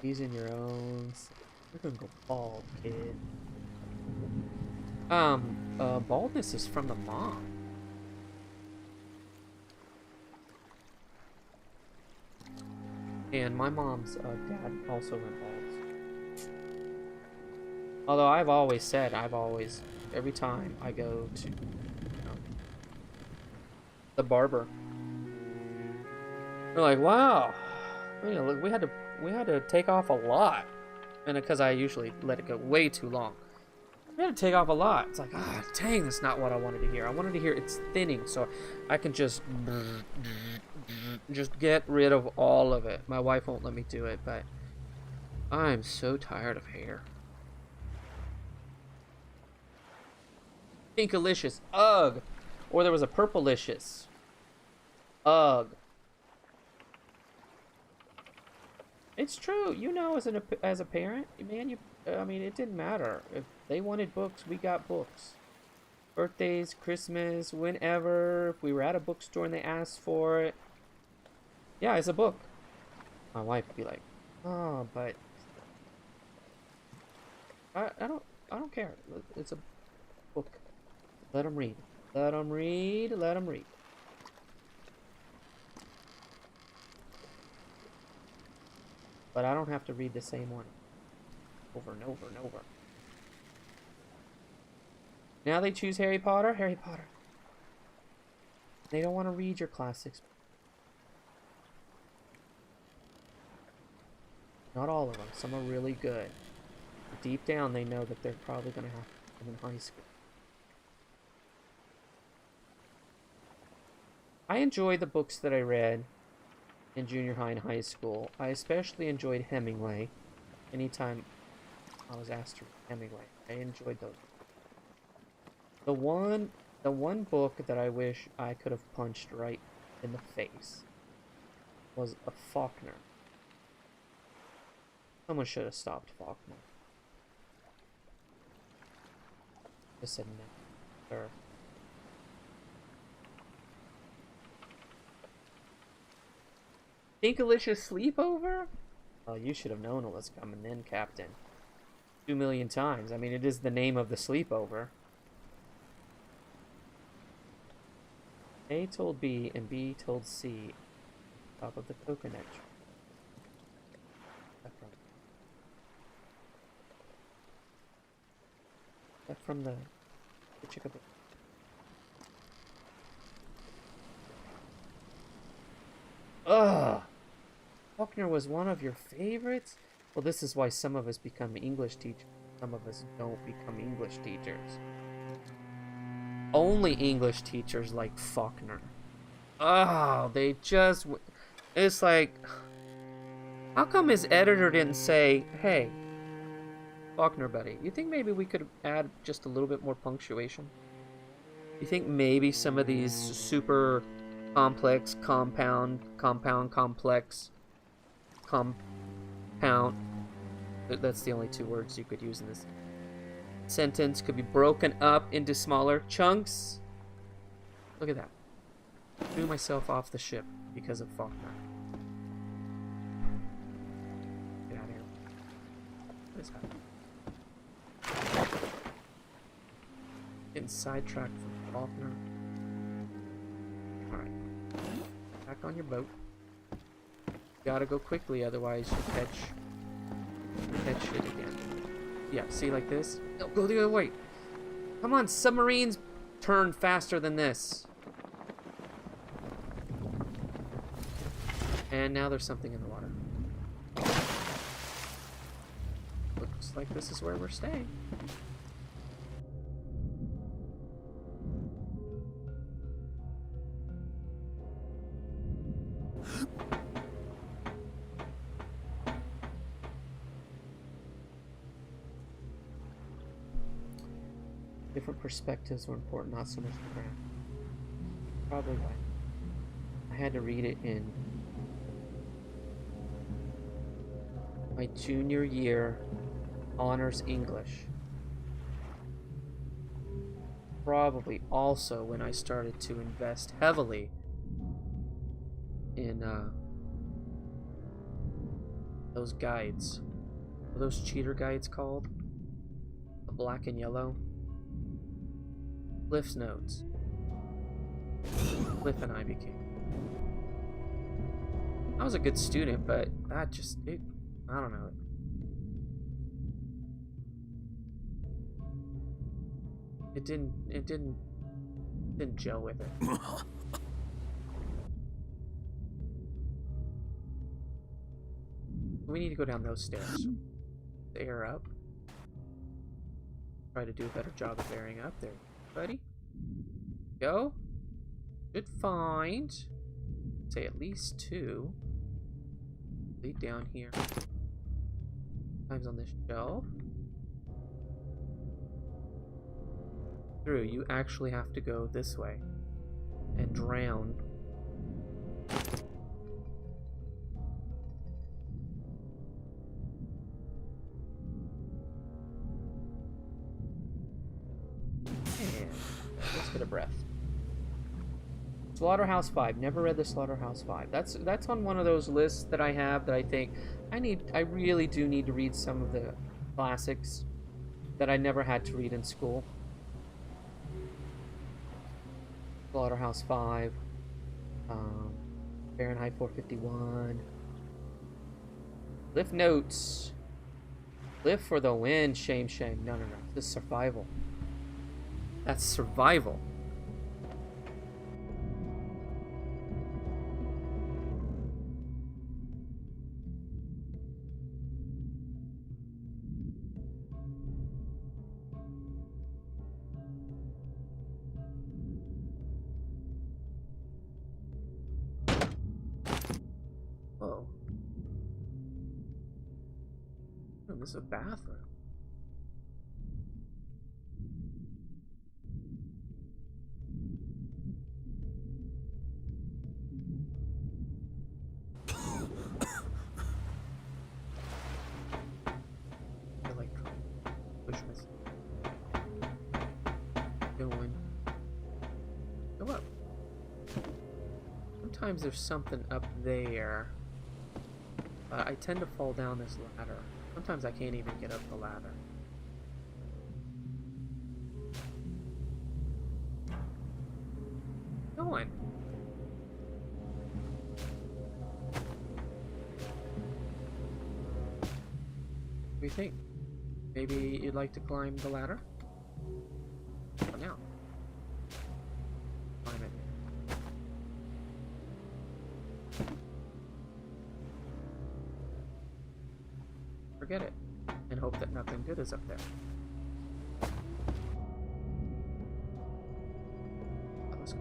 Speaker 1: Using your own. You're gonna go bald, kid. Baldness is from the mom. And my mom's dad also went bald. Although I've always said, every time I go to the barber, they're like, "Wow, look, we had to take off a lot," and because I usually let it go way too long, we had to take off a lot. It's like, dang, that's not what I wanted to hear. I wanted to hear it's thinning, so I can just get rid of all of it. My wife won't let me do it, but I'm so tired of hair. Pinkalicious, ugh. Or there was a purplelicious, ugh. It's true, as a parent, man. I mean, it didn't matter if they wanted books. We got books. Birthdays, Christmas, whenever. If we were at a bookstore and they asked for it, yeah, it's a book. My wife would be like, "Oh, but I don't care. It's a book. Let them read. Let them read. Let them read." But I don't have to read the same one over and over and over. Now they choose Harry Potter. Harry Potter. They don't want to read your classics. Not all of them. Some are really good. But deep down, they know that they're probably going to have them in high school. I enjoy the books that I read in junior high and high school. I especially enjoyed Hemingway. Anytime I was asked to read Hemingway, I enjoyed those. The one book that I wish I could have punched right in the face was a Faulkner. Someone should have stopped Faulkner. I said no, sir. Pinkalicious sleepover? Oh, you should have known it was coming in, Captain. 2 million times. I mean, it is the name of the sleepover. A told B and B told C. Top of the coconut tree. That from the chick of the... Ugh! Faulkner was one of your favorites? Well, this is why some of us become English teachers. Some of us don't become English teachers. Only English teachers like Faulkner. Oh, they just... It's like... How come his editor didn't say, "Hey, Faulkner buddy, you think maybe we could add just a little bit more punctuation? You think maybe some of these super complex, compound, that's the only two words you could use in this sentence, could be broken up into smaller chunks"? Look at that. Threw myself off the ship because of Faulkner. Get out of here. What is happening? Getting sidetracked from Faulkner. Alright. Back on your boat. Gotta go quickly, otherwise you catch shit again. Yeah, see, like this? No, go the other way. Come on, submarines turn faster than this. And now there's something in the water. Looks like this is where we're staying. Different perspectives were important, not so much the ground. Probably why. I had to read it in my junior year honors English. Probably also when I started to invest heavily in Those guides. What are those cheater guides called? The black and yellow. Cliff's notes. Cliff and I became. I was a good student, but that just, I don't know. It didn't gel with it. We need to go down those stairs. Air up. Try to do a better job of airing up there, buddy. Go. Should find, say, at least 2. Lead down here. Times on this shelf. Through. You actually have to go this way and drown. And let's get a breath. Slaughterhouse 5. Never read the Slaughterhouse 5. That's on one of those lists that I have that I think I really do need to read some of the classics that I never had to read in school. Slaughterhouse 5, Fahrenheit 451. Lift notes. Live for the win. Shame. No. This is survival. That's survival. Whoa. Oh, this is a bathroom. Go up. Sometimes there's something up there. I tend to fall down this ladder. Sometimes I can't even get up the ladder. Go on. What do you think? Maybe you'd like to climb the ladder? Oh, now. Climb it. Forget it. And hope that nothing good is up there. Let's go.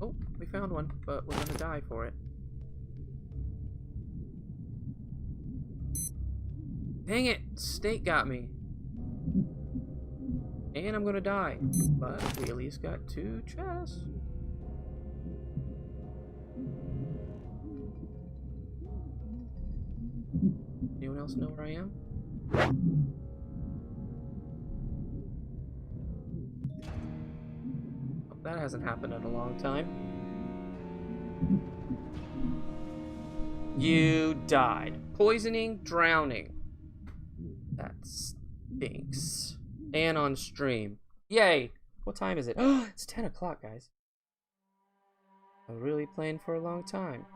Speaker 1: Oh, we found one, but we're gonna die for it. Dang it! Snake got me. And I'm gonna die. But we at least got 2 chests. Anyone else know where I am? That hasn't happened in a long time. You died. Poisoning, drowning. That stinks. And on stream. Yay! What time is it? Oh, it's 10 o'clock, guys. I'm really playing for a long time.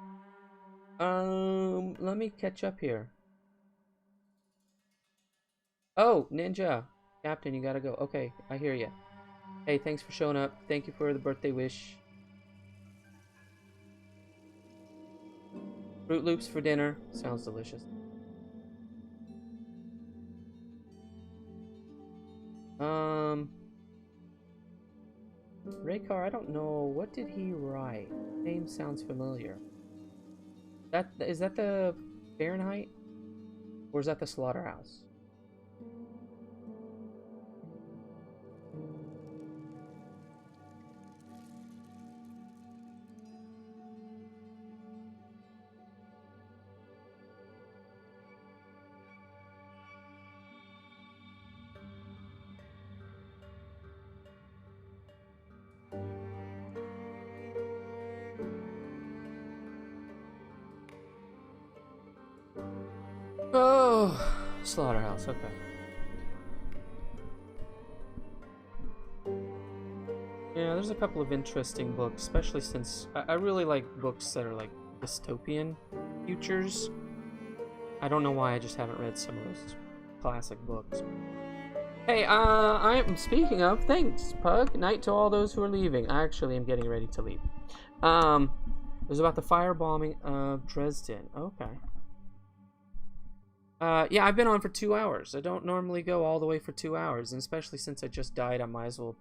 Speaker 1: Let me catch up here. Oh, Ninja. Captain, you gotta go. Okay, I hear ya. Hey, thanks for showing up. Thank you for the birthday wish. Fruit Loops for dinner. Sounds delicious. Raycar, I don't know. What did he write? Name sounds familiar. Is that the Fahrenheit? Or is that the Slaughterhouse? Oh, slaughterhouse. Okay. Yeah, there's a couple of interesting books, especially since I really like books that are like dystopian futures. I don't know why I just haven't read some of those classic books. Hey, I'm speaking of, thanks, Pug. Night to all those who are leaving. I actually am getting ready to leave. It was about the firebombing of Dresden. Okay. Yeah, I've been on for 2 hours. I don't normally go all the way for 2 hours, and especially since I just died, I might as well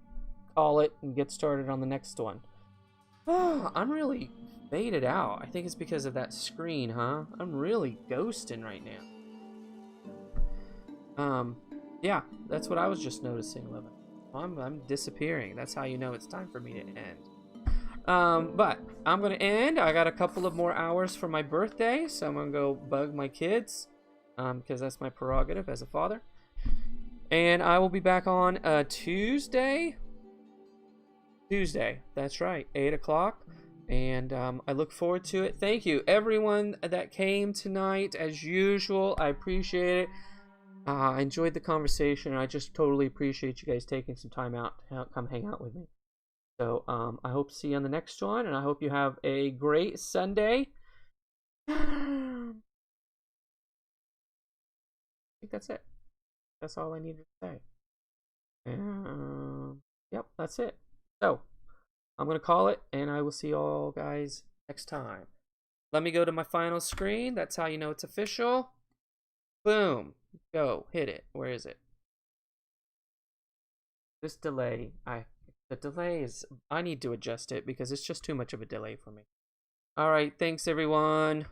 Speaker 1: call it and get started on the next one. Oh, I'm really faded out. I think it's because of that screen, huh? I'm really ghosting right now. Yeah, that's what I was just noticing, Livin. I'm disappearing. That's how you know it's time for me to end. But I'm gonna end. I got a couple of more hours for my birthday, so I'm gonna go bug my kids, because that's my prerogative as a father. And I will be back on Tuesday. Tuesday, that's right, 8 o'clock. And I look forward to it. Thank you, everyone that came tonight. As usual, I appreciate it. I enjoyed the conversation, and I just totally appreciate you guys taking some time out to come hang out with me. So I hope to see you on the next one, and I hope you have a great Sunday. I think that's it. That's all I needed to say. Yep, that's it. So I'm going to call it, and I will see you all guys next time. Let me go to my final screen. That's how you know it's official. Boom. Go. Hit it. Where is it? This delay. The delay is... I need to adjust it because it's just too much of a delay for me. Alright, thanks everyone.